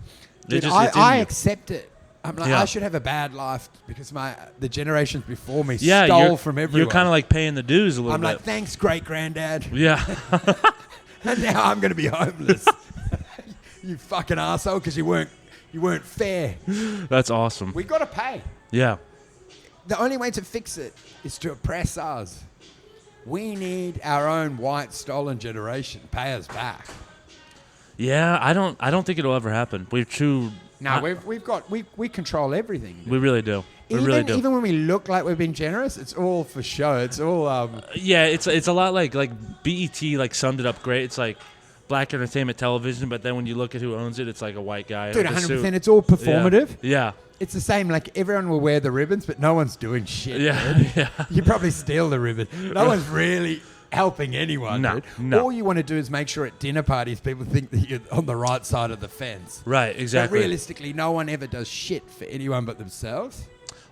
Speaker 3: Dude, I accept it. I'm like,
Speaker 2: Yeah.
Speaker 3: I should have a bad life because the generations before me
Speaker 2: Yeah,
Speaker 3: stole from everyone.
Speaker 2: You're kind of like paying the dues a little
Speaker 3: I'm
Speaker 2: bit.
Speaker 3: like, thanks, great granddad.
Speaker 2: Yeah.
Speaker 3: And now I'm going to be homeless. You fucking asshole, because you weren't fair.
Speaker 2: That's awesome.
Speaker 3: We got to pay.
Speaker 2: Yeah.
Speaker 3: The only way to fix it is to oppress us. We need our own white stolen generation. Pay us back.
Speaker 2: Yeah, I don't think it'll ever happen. We've too.
Speaker 3: No, we control everything.
Speaker 2: We really do. We really do.
Speaker 3: Even when we look like we're being generous, it's all for show. It's all
Speaker 2: Yeah, it's a lot like BET like summed it up great. It's like black entertainment television, but then when you look at who owns it, it's like a white guy.
Speaker 3: dude,
Speaker 2: in a
Speaker 3: 100%.
Speaker 2: suit.
Speaker 3: It's all performative.
Speaker 2: Yeah.
Speaker 3: It's the same. Like everyone will wear the ribbons, but no one's doing shit.
Speaker 2: Yeah.
Speaker 3: Dude.
Speaker 2: Yeah.
Speaker 3: You probably steal the ribbon. No one's really helping anyone.
Speaker 2: No,
Speaker 3: Dude.
Speaker 2: no.
Speaker 3: All you want to do is make sure at dinner parties people think that you're on the right side of the fence.
Speaker 2: Right. Exactly.
Speaker 3: But realistically, no one ever does shit for anyone but themselves.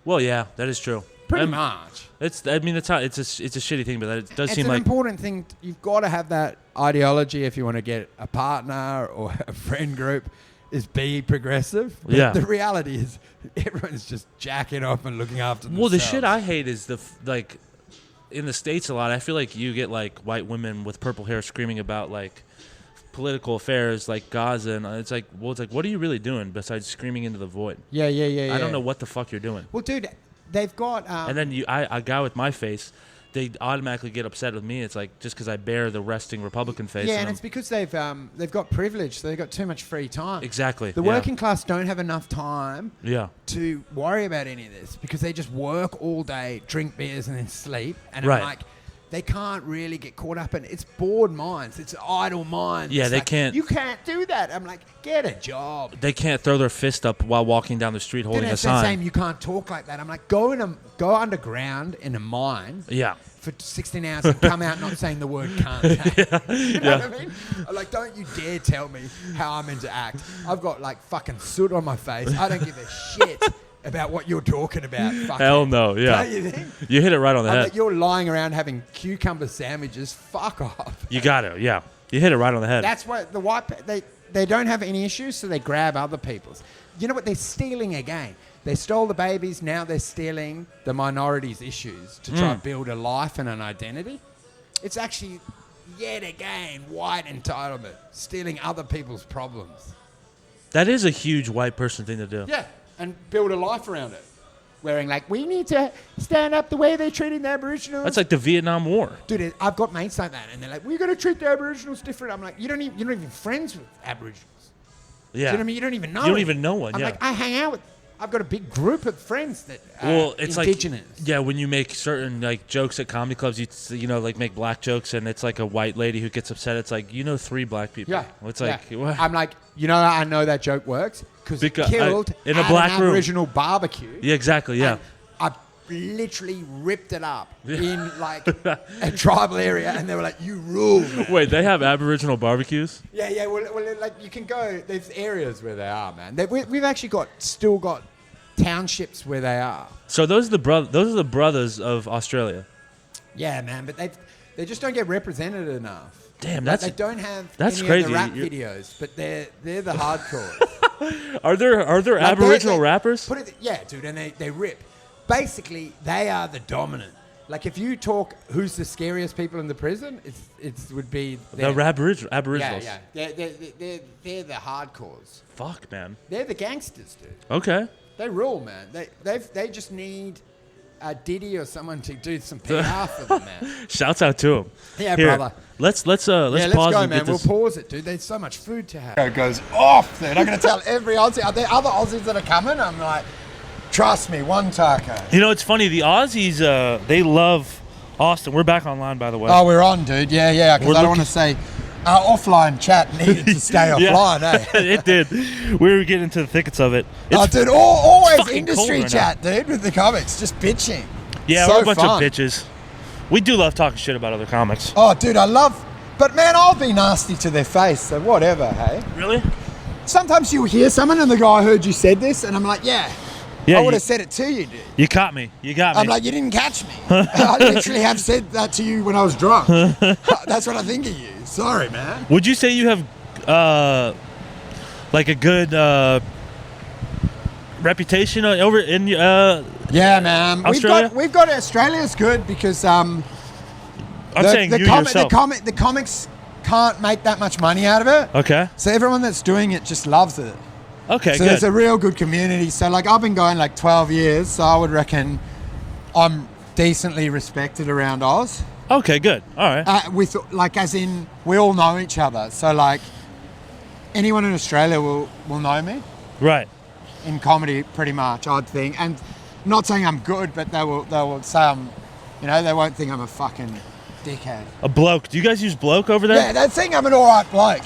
Speaker 2: Well, yeah, that is true.
Speaker 3: Pretty much.
Speaker 2: It's. I mean, it's a shitty thing, but it does
Speaker 3: It's
Speaker 2: seem
Speaker 3: an
Speaker 2: like.
Speaker 3: important thing. You've got to have that ideology if you want to get a partner or a friend group. Is be progressive. But
Speaker 2: Yeah.
Speaker 3: The reality is everyone's just jacking off and looking after themselves.
Speaker 2: Well, the shit I hate is like in the States a lot. I feel like you get like white women with purple hair screaming about like political affairs like Gaza, and it's like, what are you really doing besides screaming into the void?
Speaker 3: Yeah.
Speaker 2: I don't know what the fuck you're doing.
Speaker 3: Well, dude, they've got.
Speaker 2: And then a guy with my face, they automatically get upset with me. It's like just because I bear the resting Republican face.
Speaker 3: Yeah, and it's because they've got privilege, so they've got too much free time.
Speaker 2: Exactly.
Speaker 3: The working class don't have enough time
Speaker 2: Yeah.
Speaker 3: to worry about any of this because they just work all day, drink beers, and then sleep. And
Speaker 2: Right.
Speaker 3: I'm like, they can't really get caught up in it. It's bored minds. It's idle minds.
Speaker 2: Yeah,
Speaker 3: It's
Speaker 2: they
Speaker 3: like,
Speaker 2: can't-
Speaker 3: You can't do that. I'm like, get a job.
Speaker 2: They can't throw their fist up while walking down the street holding
Speaker 3: Then
Speaker 2: a
Speaker 3: it's the same.
Speaker 2: sign.
Speaker 3: You can't talk like that. I'm like, go underground in a mine.
Speaker 2: Yeah.
Speaker 3: For 16 hours and come out not saying the word cunt. You know what I mean? I'm like, don't you dare tell me how I'm meant to act. I've got like fucking soot on my face. I don't give a shit about what you're talking about.
Speaker 2: Hell no. Yeah.
Speaker 3: Don't you think?
Speaker 2: You hit it right on the
Speaker 3: I'm
Speaker 2: head.
Speaker 3: like, you're lying around having cucumber sandwiches. Fuck off.
Speaker 2: You got to. Yeah. You hit it right on the head.
Speaker 3: That's why the white they don't have any issues, so they grab other people's. You know what? They're stealing again. They stole the babies. Now they're stealing the minorities' issues to try and build a life and an identity. It's actually, yet again, white entitlement, stealing other people's problems.
Speaker 2: That is a huge white person thing to do.
Speaker 3: Yeah, and build a life around it. Wearing like, we need to stand up the way they're treating the Aboriginals.
Speaker 2: That's like the Vietnam War.
Speaker 3: Dude, I've got mates like that, and they're like, we're going to treat the Aboriginals different. I'm like, you're not even friends with Aboriginals.
Speaker 2: Yeah.
Speaker 3: Do you know what I mean? You don't even know.
Speaker 2: You don't
Speaker 3: it.
Speaker 2: even know one,
Speaker 3: I'm
Speaker 2: yeah.
Speaker 3: like, I hang out with. I've got a big group of friends that are
Speaker 2: Well, it's
Speaker 3: indigenous.
Speaker 2: like, yeah, when you make certain like jokes at comedy clubs, you know, like make black jokes, and it's like a white lady who gets upset. It's like, 3 black people.
Speaker 3: Yeah.
Speaker 2: It's like,
Speaker 3: yeah.
Speaker 2: what?
Speaker 3: I'm like, I know that joke works because it
Speaker 2: Because
Speaker 3: killed
Speaker 2: in a
Speaker 3: at
Speaker 2: black
Speaker 3: an
Speaker 2: room.
Speaker 3: Aboriginal barbecue.
Speaker 2: Yeah, exactly. Yeah.
Speaker 3: And I literally ripped it up in like a tribal area, and they were like, "You rule." Man.
Speaker 2: Wait, they have Aboriginal barbecues?
Speaker 3: Yeah. Well, like you can go. There's areas where they are, man. We've actually still got townships where they are.
Speaker 2: So those are the brothers of Australia.
Speaker 3: Yeah, man. But they just don't get represented enough.
Speaker 2: Damn,
Speaker 3: Like,
Speaker 2: that's
Speaker 3: they don't have
Speaker 2: that's
Speaker 3: any
Speaker 2: crazy.
Speaker 3: of the rap videos, but they're the hardcore.
Speaker 2: Are there Aboriginal rappers?
Speaker 3: Put it, yeah, dude, and they rip. Basically, they are the dominant. Like if you talk, who's the scariest people in the prison? It would be
Speaker 2: The Aboriginals.
Speaker 3: Yeah. They're the hardcores.
Speaker 2: Fuck, man.
Speaker 3: They're the gangsters, dude.
Speaker 2: Okay.
Speaker 3: They rule, man. They just need a Diddy or someone to do some PR for them, man.
Speaker 2: Shouts out to him.
Speaker 3: Yeah,
Speaker 2: Here,
Speaker 3: brother.
Speaker 2: Let's pause
Speaker 3: go,
Speaker 2: and
Speaker 3: man.
Speaker 2: get
Speaker 3: We'll
Speaker 2: this.
Speaker 3: pause it, dude. There's so much food to have.
Speaker 1: It goes off, dude.
Speaker 3: I'm going to tell every Aussie. Are there other Aussies that are coming? I'm like, trust me, one taco.
Speaker 2: You know, it's funny. The Aussies, they love Austin. We're back online, by the way.
Speaker 3: Oh, we're on, dude. Yeah. Because
Speaker 2: We're
Speaker 3: I don't want to say our offline chat needed to stay offline, eh?
Speaker 2: It did. We were getting into the thickets of it. It's
Speaker 3: Dude, always
Speaker 2: fucking
Speaker 3: industry
Speaker 2: cold right
Speaker 3: chat, dude, with the comics. Just bitching.
Speaker 2: yeah,
Speaker 3: so
Speaker 2: we're a bunch
Speaker 3: fun.
Speaker 2: of bitches. We do love talking shit about other comics.
Speaker 3: Oh, dude, I love... But, man, I'll be nasty to their face, so whatever, hey?
Speaker 2: Really?
Speaker 3: Sometimes you'll hear someone and the guy heard you said this, and I'm like, yeah, I would have said it to you, dude.
Speaker 2: You caught me. You got me.
Speaker 3: I'm like, you didn't catch me. I literally have said that to you when I was drunk. That's what I think of you. Sorry, man.
Speaker 2: Would you say you have, like a good reputation over in
Speaker 3: Yeah, man.
Speaker 2: Australia?
Speaker 3: We've got Australia's good because
Speaker 2: I'm saying you yourself.
Speaker 3: the comics can't make that much money out of it.
Speaker 2: Okay.
Speaker 3: So everyone that's doing it just loves it.
Speaker 2: Okay,
Speaker 3: so
Speaker 2: good.
Speaker 3: there's a real good community. So like I've been going like 12 years, so I would reckon I'm decently respected around Oz.
Speaker 2: Okay, good. All right.
Speaker 3: With like as in we all know each other. So like anyone in Australia will know me.
Speaker 2: Right.
Speaker 3: In comedy, pretty much, I'd think. And not saying I'm good, but they will say I'm, they won't think I'm a fucking dickhead.
Speaker 2: A bloke. Do you guys use bloke over there?
Speaker 3: Yeah, they think I'm an alright bloke.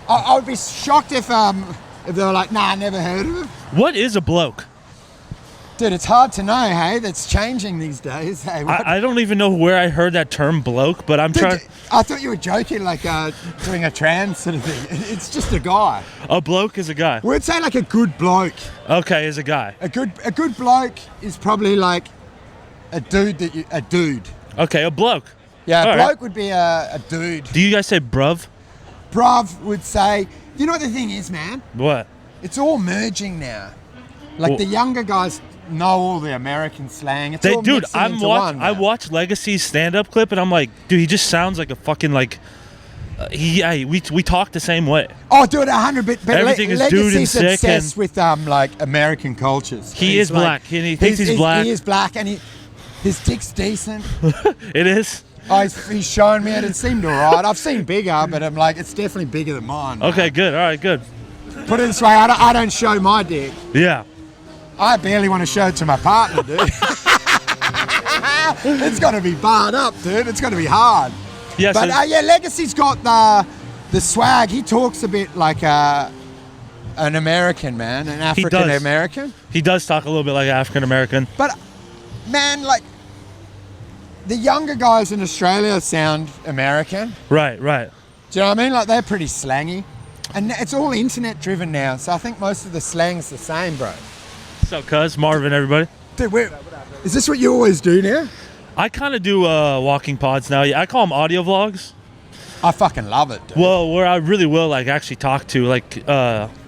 Speaker 3: I would be shocked if they were like, nah, I never heard of him.
Speaker 2: What is a bloke?
Speaker 3: Dude, it's hard to know, hey? That's changing these days. Hey,
Speaker 2: I don't even know where I heard that term bloke, but I'm trying.
Speaker 3: I thought you were joking, like doing a trans sort of thing. It's just a guy.
Speaker 2: A bloke is a guy.
Speaker 3: We'd say like a good bloke.
Speaker 2: Okay, is a guy.
Speaker 3: A good bloke is probably like a dude.
Speaker 2: Okay, a bloke.
Speaker 3: Yeah,
Speaker 2: All
Speaker 3: a bloke
Speaker 2: right.
Speaker 3: would be a dude.
Speaker 2: Do you guys say bruv?
Speaker 3: Bruv would say, you know what the thing is, man?
Speaker 2: What?
Speaker 3: It's all merging now. Like the younger guys know all the American slang. It's all
Speaker 2: dude,
Speaker 3: mixing into one,
Speaker 2: I watched Legacy's stand-up clip, and I'm like, dude, he just sounds like a fucking like. We talk the same way.
Speaker 3: Oh, dude, 100 bit. But
Speaker 2: everything is dude and sick,
Speaker 3: obsessed with like American cultures.
Speaker 2: He is black, and he thinks he's black.
Speaker 3: He is black, and his dick's decent.
Speaker 2: It is.
Speaker 3: Oh, he's showing me it. It seemed alright. I've seen bigger, but I'm like, it's definitely bigger than mine. Man.
Speaker 2: Okay, good. All right, good.
Speaker 3: Put it this way, I don't show my dick.
Speaker 2: Yeah.
Speaker 3: I barely want to show it to my partner, dude. It's got to be barred up, dude. It's got to be hard.
Speaker 2: Yes.
Speaker 3: But Legacy's got the swag. He talks a bit like an American, man, an African American.
Speaker 2: He does talk a little bit like African American.
Speaker 3: But man, like the younger guys in Australia sound American.
Speaker 2: Right.
Speaker 3: Do you know what I mean? Like they're pretty slangy, and it's all internet driven now. So I think most of the slang's the same, bro.
Speaker 2: What's up, cuz? Marvin, everybody.
Speaker 3: Dude, is this what you always do now?
Speaker 2: I kind of do walking pods now. I call them audio vlogs.
Speaker 3: I fucking love it, dude.
Speaker 2: Well, where I really will like actually talk to like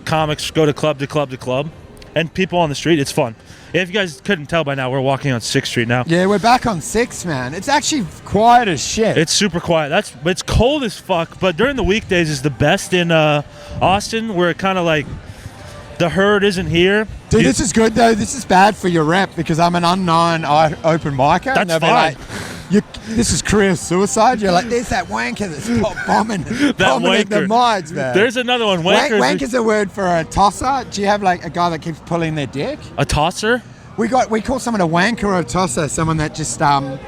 Speaker 2: comics, go to club to club to club, and people on the street. It's fun. If you guys couldn't tell by now, we're walking on 6th Street now.
Speaker 3: Yeah, we're back on 6th, man. It's actually quiet as shit.
Speaker 2: It's super quiet. It's cold as fuck, but during the weekdays is the best in Austin, where it kind of like the herd isn't here.
Speaker 3: Dude, this is good though. This is bad for your rep because I'm an unknown open micer.
Speaker 2: That's
Speaker 3: and
Speaker 2: fine.
Speaker 3: This is career suicide. You're like, there's that wanker that's bombing at the mides, man.
Speaker 2: There's another one.
Speaker 3: Wanker's a word for a tosser. Do you have like a guy that keeps pulling their dick?
Speaker 2: A tosser?
Speaker 3: We call someone a wanker or a tosser. Someone that just a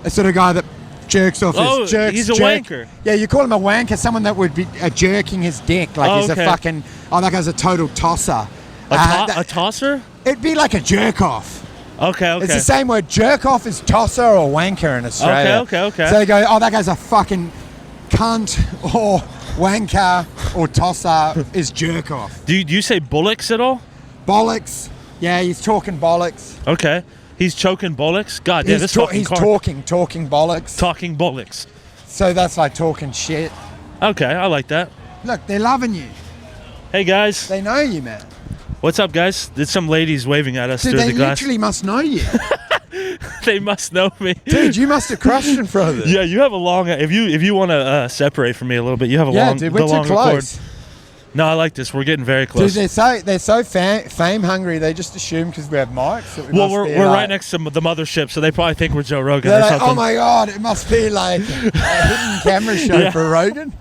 Speaker 3: sort of guy that jerks off his jerks.
Speaker 2: He's a wanker.
Speaker 3: Yeah, you call him a wanker. Someone that would be jerking his dick like he's a fucking. Oh, that guy's a total tosser.
Speaker 2: A tosser?
Speaker 3: It'd be like a jerk off.
Speaker 2: Okay.
Speaker 3: It's the same word. Jerk off is tosser or wanker in Australia.
Speaker 2: Okay.
Speaker 3: So they go, oh, that guy's a fucking cunt or wanker or tosser is jerk off.
Speaker 2: Do you say bullocks at all?
Speaker 3: Bollocks. Yeah, he's talking bollocks.
Speaker 2: Okay. He's choking bollocks? God damn,
Speaker 3: He's talking bollocks.
Speaker 2: Talking bollocks.
Speaker 3: So that's like talking shit.
Speaker 2: Okay, I like that.
Speaker 3: Look, they're loving you.
Speaker 2: Hey, guys.
Speaker 3: They know you, man.
Speaker 2: What's up, guys? There's some ladies waving at us
Speaker 3: Dude,
Speaker 2: through the glass.
Speaker 3: They literally must know you.
Speaker 2: They must know me.
Speaker 3: Dude, you must have crushed in front of them.
Speaker 2: Yeah, you have a long... If you want to separate from me a little bit, you have a long...
Speaker 3: Yeah, dude, we're too close.
Speaker 2: No, I like this. We're getting very close.
Speaker 3: Dude, they're so fame hungry. They just assume because we have mics that
Speaker 2: we're right next to the mothership, so they probably think we're Joe Rogan or
Speaker 3: like,
Speaker 2: something.
Speaker 3: Oh my God, it must be like a hidden camera show for Rogan.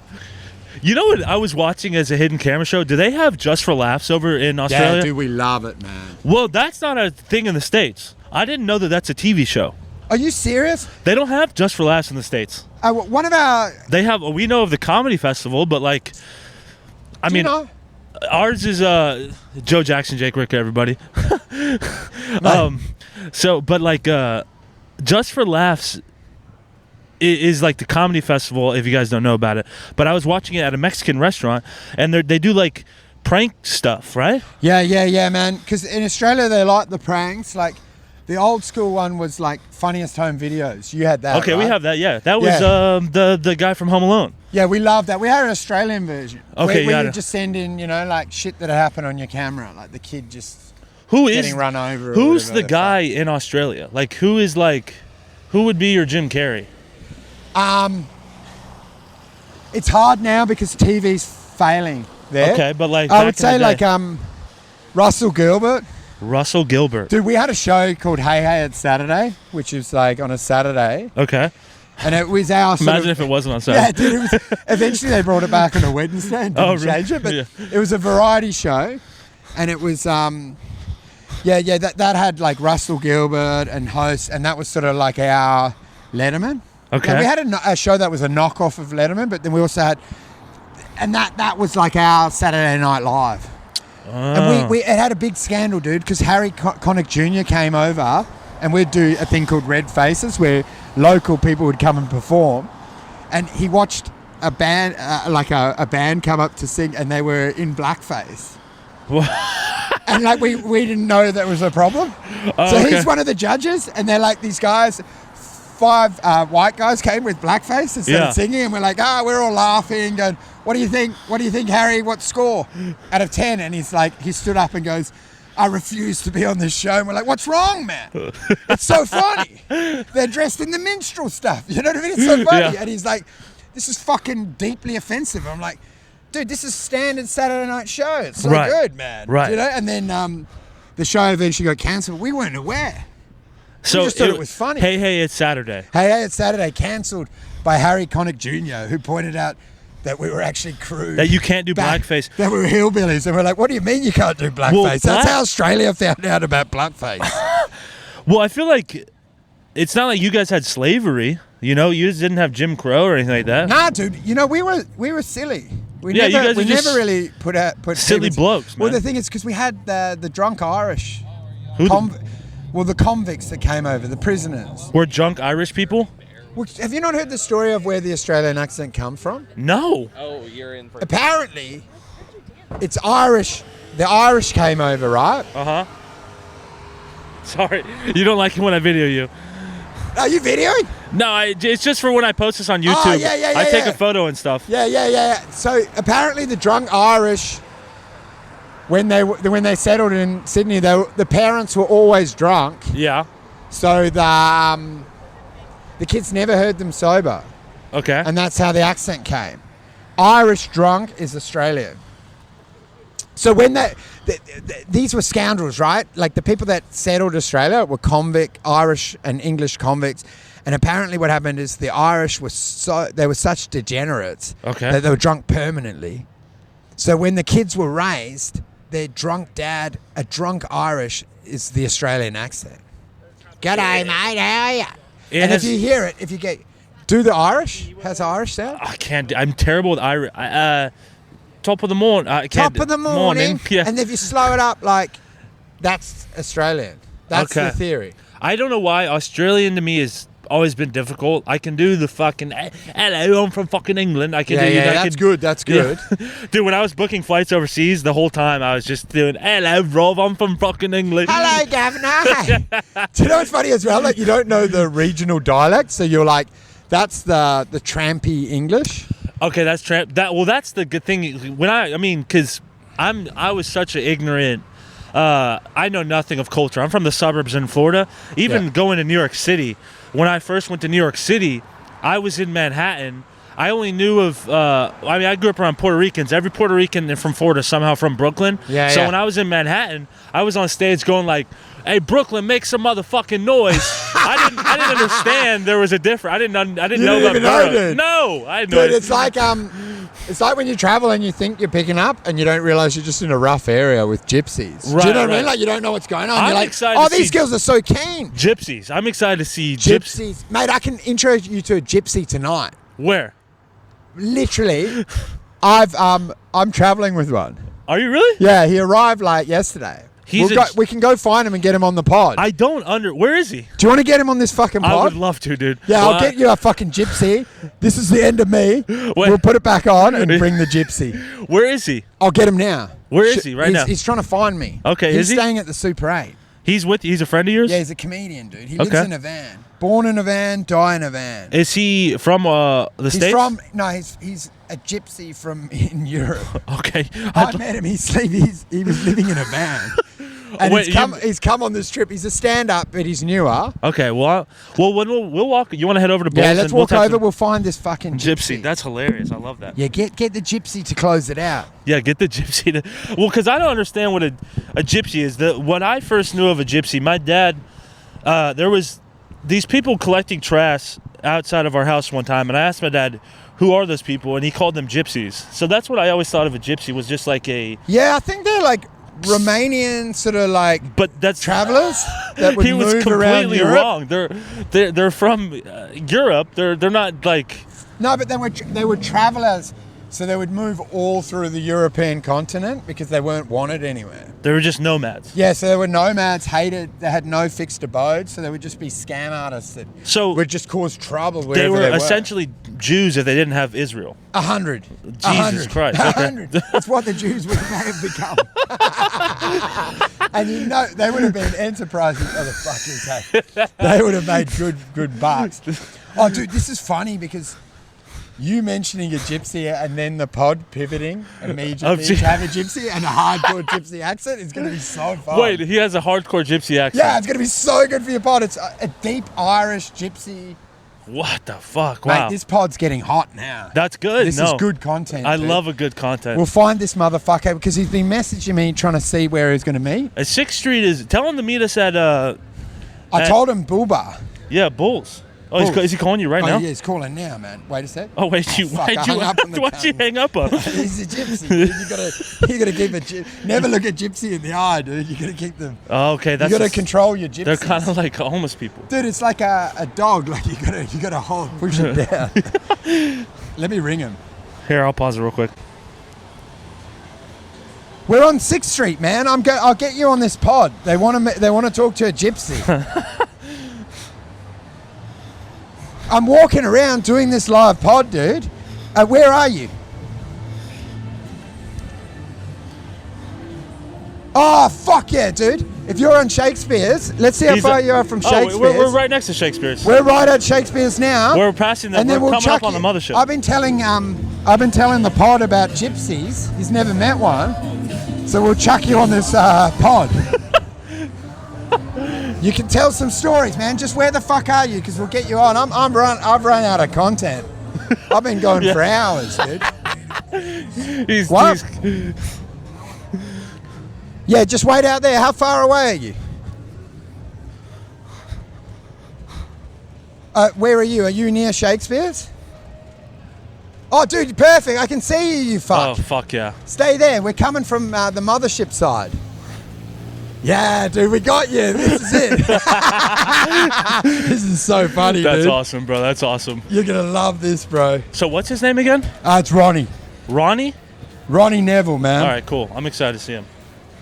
Speaker 2: You know what I was watching as a hidden camera show? Do they have Just for Laughs over in Australia?
Speaker 3: Yeah, dude, we love it, man.
Speaker 2: Well, that's not a thing in the States. I didn't know that that's a TV show.
Speaker 3: Are you serious?
Speaker 2: They don't have Just for Laughs in the States.
Speaker 3: One of our...
Speaker 2: They have... We know of the Comedy Festival, but like... I mean...
Speaker 3: You know?
Speaker 2: Ours is Joe Jackson, Jake Ricker, everybody. But like Just for Laughs is like the comedy festival, if you guys don't know about it. But I was watching it at a Mexican restaurant, and they do like prank stuff, right?
Speaker 3: Yeah, man. Because in Australia, they like the pranks. Like the old school one was like Funniest Home Videos. You had that.
Speaker 2: Okay,
Speaker 3: right?
Speaker 2: we have that. Yeah, that was the guy from Home Alone.
Speaker 3: Yeah, we love that. We had an Australian version.
Speaker 2: Okay,
Speaker 3: where you just send in, like shit that happened on your camera, like the kid just.
Speaker 2: Who is
Speaker 3: getting run over.
Speaker 2: Who's the guy in Australia? Like, who would be your Jim Carrey?
Speaker 3: It's hard now because TV's failing there.
Speaker 2: Okay, but like
Speaker 3: I would say like Russell Gilbert.
Speaker 2: Russell Gilbert.
Speaker 3: Dude, we had a show called Hey Hey It's Saturday, which is like on a Saturday.
Speaker 2: Okay.
Speaker 3: And it was our
Speaker 2: Imagine if it wasn't on Saturday.
Speaker 3: Yeah, dude, it was, eventually they brought it back on a Wednesday and didn't change it. But it was a variety show. And it was, that had like Russell Gilbert and hosts. And that was sort of like our Letterman.
Speaker 2: Okay.
Speaker 3: Like we had a show that was a knockoff of Letterman, but then we also had, and that was like our Saturday Night Live. And it had a big scandal, dude, because Harry Connick Jr. came over and we'd do a thing called Red Faces where local people would come and perform. And he watched a band, a band come up to sing and they were in blackface. And like we didn't know that was a problem. He's one of the judges and they're like these guys, 5 white guys came with blackface and started singing and we're like, we're all laughing going, what do you think, Harry? What score out of 10? And he stood up and goes, I refuse to be on this show. And we're like, what's wrong, man? It's so funny. They're dressed in the minstrel stuff. You know what I mean? It's so funny. And he's like, this is fucking deeply offensive. I'm like, dude, this is standard Saturday night show. It's so good, man.
Speaker 2: Right.
Speaker 3: You know? And then the show eventually got cancelled. We weren't aware.
Speaker 2: So
Speaker 3: we just thought it was funny.
Speaker 2: Hey, it's Saturday.
Speaker 3: Hey, it's Saturday. Cancelled by Harry Connick Jr., who pointed out that we were actually crude.
Speaker 2: That you can't do blackface.
Speaker 3: That we were hillbillies. And we're like, what do you mean you can't do blackface?
Speaker 2: Well,
Speaker 3: That's how Australia found out about blackface.
Speaker 2: Well, I feel like it's not like you guys had slavery. You know, you just didn't have Jim Crow or anything like that.
Speaker 3: Nah, dude. You know, we were silly. We
Speaker 2: you guys
Speaker 3: never
Speaker 2: just
Speaker 3: really put
Speaker 2: silly blokes, man.
Speaker 3: Well, the thing is, because we had the drunk Irish. The convicts that came over, the prisoners.
Speaker 2: Were drunk Irish people?
Speaker 3: Well, have you not heard the story of where the Australian accent comes from?
Speaker 2: No.
Speaker 5: Oh, you're in for
Speaker 3: Apparently, it's Irish. The Irish came over, right?
Speaker 2: Uh-huh. Sorry. You don't like it when I video you.
Speaker 3: Are you videoing?
Speaker 2: No, it's just for when I post this on YouTube.
Speaker 3: Oh, yeah,
Speaker 2: I take a photo and stuff.
Speaker 3: Yeah. So apparently the drunk Irish, when they settled in Sydney, the parents were always drunk.
Speaker 2: Yeah.
Speaker 3: So the kids never heard them sober.
Speaker 2: Okay.
Speaker 3: And that's how the accent came. Irish drunk is Australian. So when these were scoundrels, right? Like the people that settled Australia were Irish and English convicts. And apparently what happened is the Irish were such degenerates that they were drunk permanently. So when the kids were raised, their drunk dad, a drunk Irish, is the Australian accent. G'day, mate, how are you? If you hear it, do the Irish? How's Irish sound?
Speaker 2: I can't. I'm terrible with Irish. Top of the morning.
Speaker 3: Top of the morning.
Speaker 2: Yeah.
Speaker 3: And if you slow it up, that's Australian. That's the theory.
Speaker 2: I don't know why Australian to me has always been difficult. I can do the fucking hello, I'm from fucking England. I can do
Speaker 3: that's good. That's good.
Speaker 2: Yeah. Dude, when I was booking flights overseas, the whole time I was just doing hello, Rob, I'm from fucking England.
Speaker 3: Hello, governor. Do you know what's funny as well? Like you don't know the regional dialect, so you're like, that's the trampy English.
Speaker 2: Okay, that's that's the good thing. Because I was such an ignorant. I know nothing of culture. I'm from the suburbs in Florida. Even going to New York City. When I first went to New York City, I was in Manhattan. I only knew of, I grew up around Puerto Ricans. Every Puerto Rican from Florida somehow from Brooklyn. So when I was in Manhattan, I was on stage going like, hey, Brooklyn, make some motherfucking noise. I didn't understand there was a difference. I didn't know about borough. No, I had no idea.
Speaker 3: It's like when you travel and you think you're picking up and you don't realize you're just in a rough area with gypsies.
Speaker 2: Right,
Speaker 3: do you know what I mean? Like you don't know what's going on. You're like, these girls are so keen.
Speaker 2: Gypsies. I'm excited to see gypsies.
Speaker 3: Mate, I can intro you to a gypsy tonight.
Speaker 2: Where?
Speaker 3: Literally, I'm traveling with one.
Speaker 2: Are you really?
Speaker 3: Yeah, he arrived yesterday. We can go find him and get him on the pod.
Speaker 2: Where is he?
Speaker 3: Do you want to get him on this fucking pod?
Speaker 2: I would love to, dude.
Speaker 3: Yeah, I'll get you a fucking gypsy. This is the end of me. We'll put it back on and bring the gypsy.
Speaker 2: Where is he?
Speaker 3: I'll get him now.
Speaker 2: Where is he now?
Speaker 3: He's trying to find me.
Speaker 2: Okay,
Speaker 3: he's staying at the Super 8.
Speaker 2: He's a friend of yours?
Speaker 3: Yeah, he's a comedian, dude. He lives in a van. Born in a van, die in a van.
Speaker 2: Is he from the States?
Speaker 3: He's a gypsy in Europe.
Speaker 2: Okay.
Speaker 3: I met him. He was living in a van. And
Speaker 2: Wait,
Speaker 3: he's come on this trip. He's a stand-up, but he's newer.
Speaker 2: Okay, well, we'll walk. You want to head over to Bulls?
Speaker 3: Yeah, let's
Speaker 2: and
Speaker 3: walk
Speaker 2: we'll
Speaker 3: over. We'll find this fucking
Speaker 2: gypsy. That's hilarious. I love that.
Speaker 3: Yeah, get the gypsy to close it out.
Speaker 2: Yeah, get the gypsy to. Well, because I don't understand what a gypsy is. When I first knew of a gypsy, my dad, there was these people collecting trash outside of our house one time, and I asked my dad, who are those people? And he called them gypsies. So that's what I always thought of a gypsy, was just like a...
Speaker 3: Yeah, I think they're like Romanian sort of like
Speaker 2: but that's
Speaker 3: travelers that would
Speaker 2: he was
Speaker 3: move around
Speaker 2: completely
Speaker 3: Europe.
Speaker 2: wrong. They're from Europe. They're not like...
Speaker 3: No, but they were travelers. So they would move all through the European continent because they weren't wanted anywhere.
Speaker 2: They were just nomads.
Speaker 3: Yeah, so they were nomads, hated, they had no fixed abode, so they would just be scam artists that would just cause trouble wherever
Speaker 2: they were.
Speaker 3: They were
Speaker 2: essentially Jews if they didn't have Israel.
Speaker 3: 100.
Speaker 2: Jesus Christ. Okay.
Speaker 3: 100. That's what the Jews may have become. And you know, they would have been enterprising motherfuckers. Hey. They would have made good bucks. Oh, dude, this is funny because... You mentioning a gypsy and then the pod pivoting immediately to have a gypsy and a hardcore gypsy accent is going to be so fun.
Speaker 2: Wait, he has a hardcore gypsy accent.
Speaker 3: Yeah, it's going to be so good for your pod. It's a deep Irish gypsy.
Speaker 2: What the fuck?
Speaker 3: Mate,
Speaker 2: Wow.
Speaker 3: this pod's getting hot now.
Speaker 2: That's good.
Speaker 3: This is good content.
Speaker 2: I
Speaker 3: dude.
Speaker 2: love a good content.
Speaker 3: We'll find this motherfucker because he's been messaging me trying to see where he's going to meet.
Speaker 2: At 6th Street is... Tell him to meet us at...
Speaker 3: I told him Booba.
Speaker 2: Yeah, Bulls. Oh,
Speaker 3: Bulls.
Speaker 2: is he calling you right now?
Speaker 3: Yeah, he's calling now, man. Wait a sec.
Speaker 2: Oh, wait,
Speaker 3: fuck,
Speaker 2: why'd you hang up on him?
Speaker 3: He's a gypsy, dude. You gotta keep a never look at gypsy in the eye, dude. You gotta keep them.
Speaker 2: Oh, okay, that's...
Speaker 3: You gotta control your gypsies.
Speaker 2: They're kind of like homeless people.
Speaker 3: Dude, it's like a dog. Like you gotta hold, push it down. Let me ring him.
Speaker 2: Here, I'll pause it real quick.
Speaker 3: We're on 6th Street, man. I'll get you on this pod. They want to talk to a gypsy. I'm walking around doing this live pod, dude. Where are you? Oh, fuck yeah, dude. If you're on Shakespeare's, let's see how far you are from Shakespeare's.
Speaker 2: We're right next to Shakespeare's.
Speaker 3: We're right at Shakespeare's now.
Speaker 2: We're passing them.
Speaker 3: And then
Speaker 2: we're
Speaker 3: we'll
Speaker 2: coming up
Speaker 3: chuck
Speaker 2: on the mothership.
Speaker 3: I've been telling the pod about gypsies. He's never met one. So we'll chuck you on this pod. You can tell some stories, man. Just where the fuck are you? Because we'll get you on. I've run out of content. I've been going for hours, dude. Yeah, just wait out there. How far away are you? Where are you? Are you near Shakespeare's? Oh, dude, perfect. I can see you, you fuck.
Speaker 2: Oh, fuck yeah.
Speaker 3: Stay there. We're coming from the mothership side. Yeah, dude, we got you. This is it. This is so funny,
Speaker 2: That's
Speaker 3: dude.
Speaker 2: awesome, bro. That's awesome.
Speaker 3: You're going to love this, bro.
Speaker 2: So what's his name again?
Speaker 3: It's Ronnie.
Speaker 2: Ronnie?
Speaker 3: Ronnie Neville, man.
Speaker 2: All right, cool. I'm excited to see him.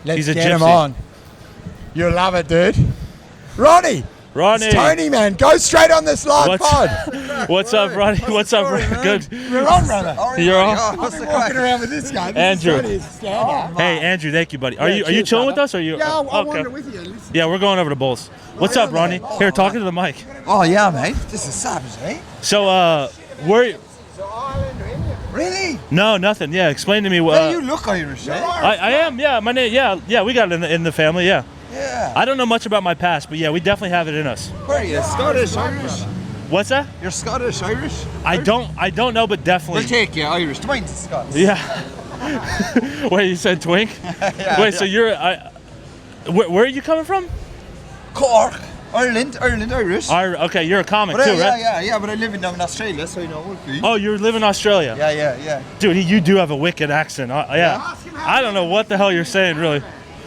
Speaker 3: Let's
Speaker 2: He's a
Speaker 3: get him
Speaker 2: gypsy.
Speaker 3: on. You'll love it, dude. Ronnie.
Speaker 2: Ronnie.
Speaker 3: It's Tony, man. Go straight on this live pod.
Speaker 2: What's up, Ronnie? What's up, Ronnie? Good.
Speaker 3: We're on, brother.
Speaker 2: You're on?
Speaker 3: I've been walking around with this guy.
Speaker 2: Andrew.
Speaker 3: This is stand-up.
Speaker 2: Hey, Andrew, thank you, buddy. Are you chilling with us? Or are you?
Speaker 3: Yeah, I'll
Speaker 2: okay.
Speaker 3: wander with you. Listen.
Speaker 2: Yeah, we're going over to Bulls. What's up, Ronnie? Here, talking to the mic.
Speaker 1: Oh yeah, mate. This is savage, mate.
Speaker 2: So, where?
Speaker 1: Really?
Speaker 2: No, nothing. Yeah, explain to me.
Speaker 1: Well, you look Irish, eh?
Speaker 2: I am. Yeah, my name. Yeah. We got it in the family. Yeah.
Speaker 1: Yeah.
Speaker 2: I don't know much about my past, but yeah, we definitely have it in us.
Speaker 1: Where are you? Scottish, Irish?
Speaker 2: What's that?
Speaker 1: You're Scottish, Irish?
Speaker 2: I don't know, but definitely.
Speaker 1: We'll take you, Irish. Twins, Scots.
Speaker 2: Yeah. Wait, you said twink?
Speaker 1: Yeah,
Speaker 2: Wait, so you're where are you coming from?
Speaker 1: Cork, Ireland, Irish.
Speaker 2: Okay, you're a comic
Speaker 1: But,
Speaker 2: too, right?
Speaker 1: Yeah, but I live in Australia, so you know Wolfe.
Speaker 2: Oh, you live in Australia?
Speaker 1: Yeah.
Speaker 2: Dude, you do have a wicked accent. Yeah. I don't know what the hell you're saying, really.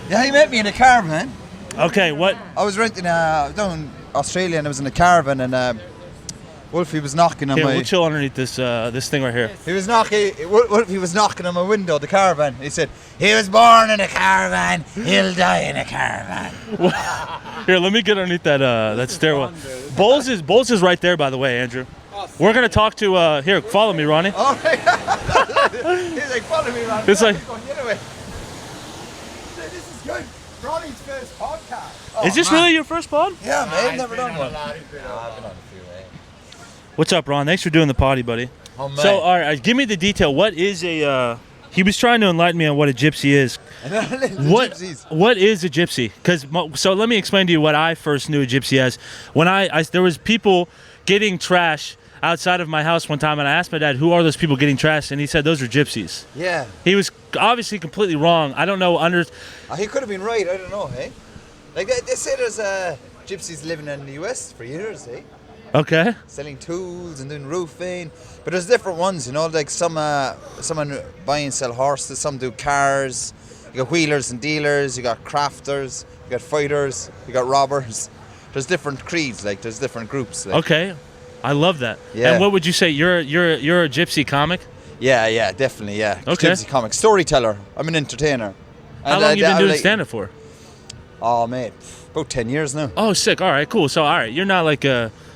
Speaker 1: Yeah, he met me in a caravan.
Speaker 2: Okay, what?
Speaker 1: I was renting down in Australia and I was in a caravan and Wolfie was knocking on
Speaker 2: Here,
Speaker 1: my...
Speaker 2: we'll chill underneath this thing right here.
Speaker 1: Wolfie was knocking on my window, the caravan. He said, he was born in a caravan, he'll die in a caravan.
Speaker 2: Here, let me get underneath that stairwell. Bowls is right there, by the way, Andrew. We're gonna talk to here. Follow me, Ronnie.
Speaker 1: All right. He's like, follow me, Ronnie.
Speaker 2: It's like,
Speaker 3: This is good. Ronnie's first podcast.
Speaker 2: is this really your first pod?
Speaker 1: Yeah, man, I've never done one.
Speaker 2: What's up, Ron? Thanks for doing the potty, buddy.
Speaker 1: Oh, man.
Speaker 2: So, all right, give me the detail. What is a He was trying to enlighten me on what a gypsy is.
Speaker 1: Gypsies.
Speaker 2: What is a gypsy? So let me explain to you what I first knew a gypsy as. When there was people getting trash outside of my house one time, and I asked my dad, "Who are those people getting trash?" And he said, "Those are gypsies."
Speaker 1: Yeah.
Speaker 2: He was obviously completely wrong. I don't know.
Speaker 1: He could have been right. I don't know. Hey, like they say there's gypsies living in the US for years. Hey.
Speaker 2: Okay.
Speaker 1: Selling tools and doing roofing, but there's different ones, you know. Like someone buy and sell horses, some do cars. You got wheelers and dealers. You got crafters. You got fighters. You got robbers. There's different creeds. Like there's different groups. Like.
Speaker 2: Okay, I love that.
Speaker 1: Yeah.
Speaker 2: And what would you say? You're a gypsy comic?
Speaker 1: Yeah, definitely. Yeah.
Speaker 2: Okay.
Speaker 1: Gypsy comic, storyteller. I'm an entertainer.
Speaker 2: How long you been doing stand-up for?
Speaker 1: Oh, mate, about 10 years now.
Speaker 2: Oh, sick. All right, cool. So, all right, you're not like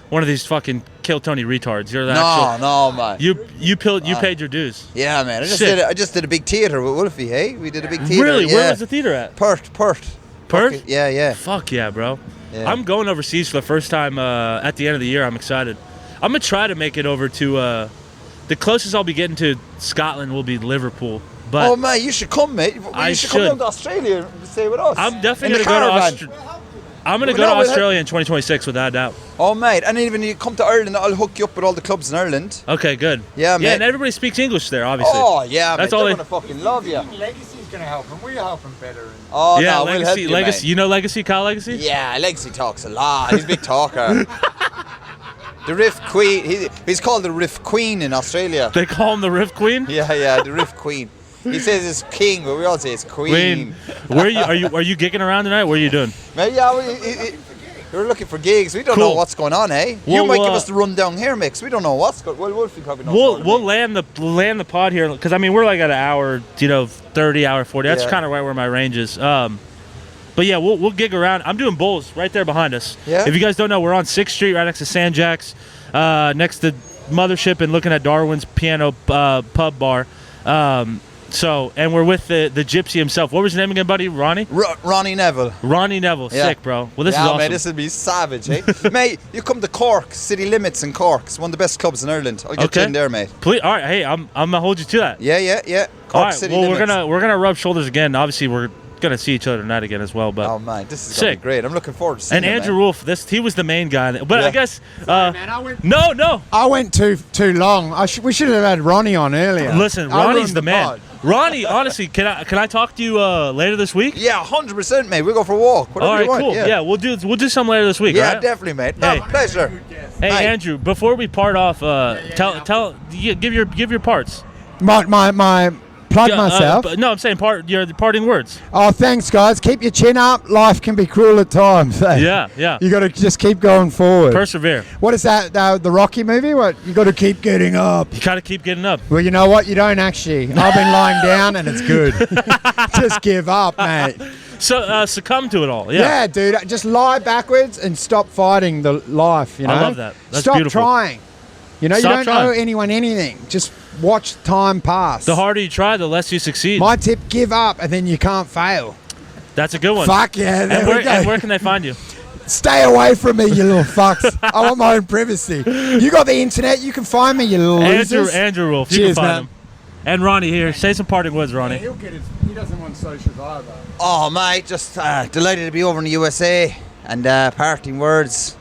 Speaker 2: one of these fucking Kill Tony retards. You're the
Speaker 1: No, man.
Speaker 2: You paid your dues.
Speaker 1: Yeah, man. I just did a big theatre with Wolfe, hey? We did a big theatre.
Speaker 2: Really?
Speaker 1: Yeah.
Speaker 2: Where was the theatre at?
Speaker 1: Perth.
Speaker 2: Perth?
Speaker 1: Yeah.
Speaker 2: Fuck yeah, bro.
Speaker 1: Yeah.
Speaker 2: I'm going overseas for the first time at the end of the year. I'm excited. I'm going to try to make it over to... the closest I'll be getting to Scotland will be Liverpool. But
Speaker 1: oh, man, you should come, mate. You should come down to Australia and stay with us.
Speaker 2: I'm definitely going to go to Australia. I'm going to go to Australia in 2026 without a doubt.
Speaker 1: Oh, mate. And even if you come to Ireland, I'll hook you up with all the clubs in Ireland.
Speaker 2: Okay, good.
Speaker 1: Yeah, mate.
Speaker 2: Yeah, and everybody speaks English there, obviously.
Speaker 1: Oh, yeah,
Speaker 2: That's
Speaker 1: mate.
Speaker 2: all
Speaker 1: They're going to fucking love you.
Speaker 5: Legacy's going to help him. We'll help him better.
Speaker 1: Oh,
Speaker 2: yeah,
Speaker 1: no,
Speaker 2: Legacy,
Speaker 1: we'll help you,
Speaker 2: Legacy.
Speaker 1: mate.
Speaker 2: You know Legacy, Kyle Legacy?
Speaker 1: Yeah, Legacy talks a lot. He's a big talker. The Riff Queen. He's called the Riff Queen in Australia.
Speaker 2: They call him the Riff Queen?
Speaker 1: Yeah, the Riff Queen. He says it's king, but we all say it's queen.
Speaker 2: Where are you gigging around tonight? What are you doing?
Speaker 1: Mate, yeah, we're looking for gigs. We don't know what's going on, eh? You might give us the rundown here, Mix. We don't know what's going on. Well, Wolfie probably knows.
Speaker 2: We'll land the pod here because I mean we're like at an hour, 30, hour 40. That's kind of right where my range is. But yeah, we'll gig around. I'm doing bowls right there behind us.
Speaker 1: Yeah.
Speaker 2: If you guys don't know, we're on 6th Street, right next to San Jack's, next to Mothership, and looking at Darwin's Piano Pub Bar. And we're with the gypsy himself. What was his name again, buddy? Ronnie?
Speaker 1: Ronnie Neville.
Speaker 2: Ronnie Neville.
Speaker 1: Yeah.
Speaker 2: Sick, bro. Well, this is awesome.
Speaker 1: Mate, this would be savage, eh? Mate, you come to Cork, City Limits in Cork. It's one of the best clubs in Ireland. I'll get you in there, mate.
Speaker 2: Please. All right. Hey, I'm gonna hold you to that.
Speaker 1: Yeah. Cork
Speaker 2: all right.
Speaker 1: City
Speaker 2: Well,
Speaker 1: Limits.
Speaker 2: we're gonna rub shoulders again. Obviously, we're gonna see each other tonight again as well. But
Speaker 1: oh man, this is gonna be great. I'm looking forward to seeing
Speaker 2: And
Speaker 1: him,
Speaker 2: Andrew
Speaker 1: man.
Speaker 2: Wolfe, he was the main guy. But I guess no.
Speaker 5: I went too long. We should have had Ronnie on earlier.
Speaker 2: Listen, Ronnie's the man.
Speaker 5: pod.
Speaker 2: Ronnie, honestly, can I talk to you later this week?
Speaker 1: Yeah, 100%, mate. We'll go for a walk. Whatever
Speaker 2: All right,
Speaker 1: you want.
Speaker 2: cool. Yeah, we'll do some later this week.
Speaker 1: Yeah,
Speaker 2: all right?
Speaker 1: definitely, mate.
Speaker 2: Hey.
Speaker 1: No, pleasure.
Speaker 2: Hey,
Speaker 1: Hi.
Speaker 2: Andrew, before we part off, give your parts.
Speaker 5: My plug myself.
Speaker 2: No, I'm saying your parting words.
Speaker 5: Oh, thanks, guys. Keep your chin up. Life can be cruel at times. eh?
Speaker 2: Yeah.
Speaker 5: You got to just keep going forward.
Speaker 2: Persevere.
Speaker 5: What is that? The Rocky movie? What? You got to keep getting up.
Speaker 2: You gotta keep getting up.
Speaker 5: Well, you know what? You don't actually. I've been lying down and it's good. Just give up, mate.
Speaker 2: So succumb to it all.
Speaker 5: Yeah, dude. Just lie backwards and stop fighting the life. You know.
Speaker 2: I love that. That's
Speaker 5: stop
Speaker 2: beautiful.
Speaker 5: trying. You know,
Speaker 2: Stop
Speaker 5: you don't
Speaker 2: trying.
Speaker 5: owe anyone anything. Just watch time pass.
Speaker 2: The harder you try, the less you succeed.
Speaker 5: My tip: give up, and then you can't fail.
Speaker 2: That's a good one.
Speaker 5: Fuck yeah! There we go.
Speaker 2: And where can they find you?
Speaker 5: Stay away from me, you little fucks. I want my own privacy. You got the internet. You can find me, you little losers.
Speaker 2: Andrew Wolfe. You
Speaker 5: Cheers,
Speaker 2: can find
Speaker 5: man.
Speaker 2: him. And Ronnie here. Say some parting words, Ronnie.
Speaker 5: He'll get he doesn't want socials either.
Speaker 1: Oh, mate, just delighted to be over in the USA. And parting words,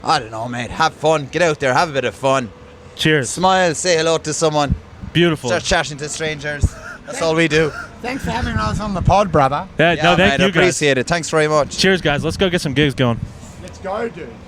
Speaker 1: I don't know, mate. Have fun. Get out there. Have a bit of fun.
Speaker 2: Cheers.
Speaker 1: Smile. Say hello to someone.
Speaker 2: Beautiful.
Speaker 1: Start chatting to strangers. That's all we do.
Speaker 5: Thanks for having us on the pod, brother.
Speaker 2: Yeah, no, thank
Speaker 1: mate,
Speaker 2: you
Speaker 1: I
Speaker 2: guys.
Speaker 1: appreciate it. Thanks very much.
Speaker 2: Cheers, guys. Let's go get some gigs going.
Speaker 5: Let's go, dude.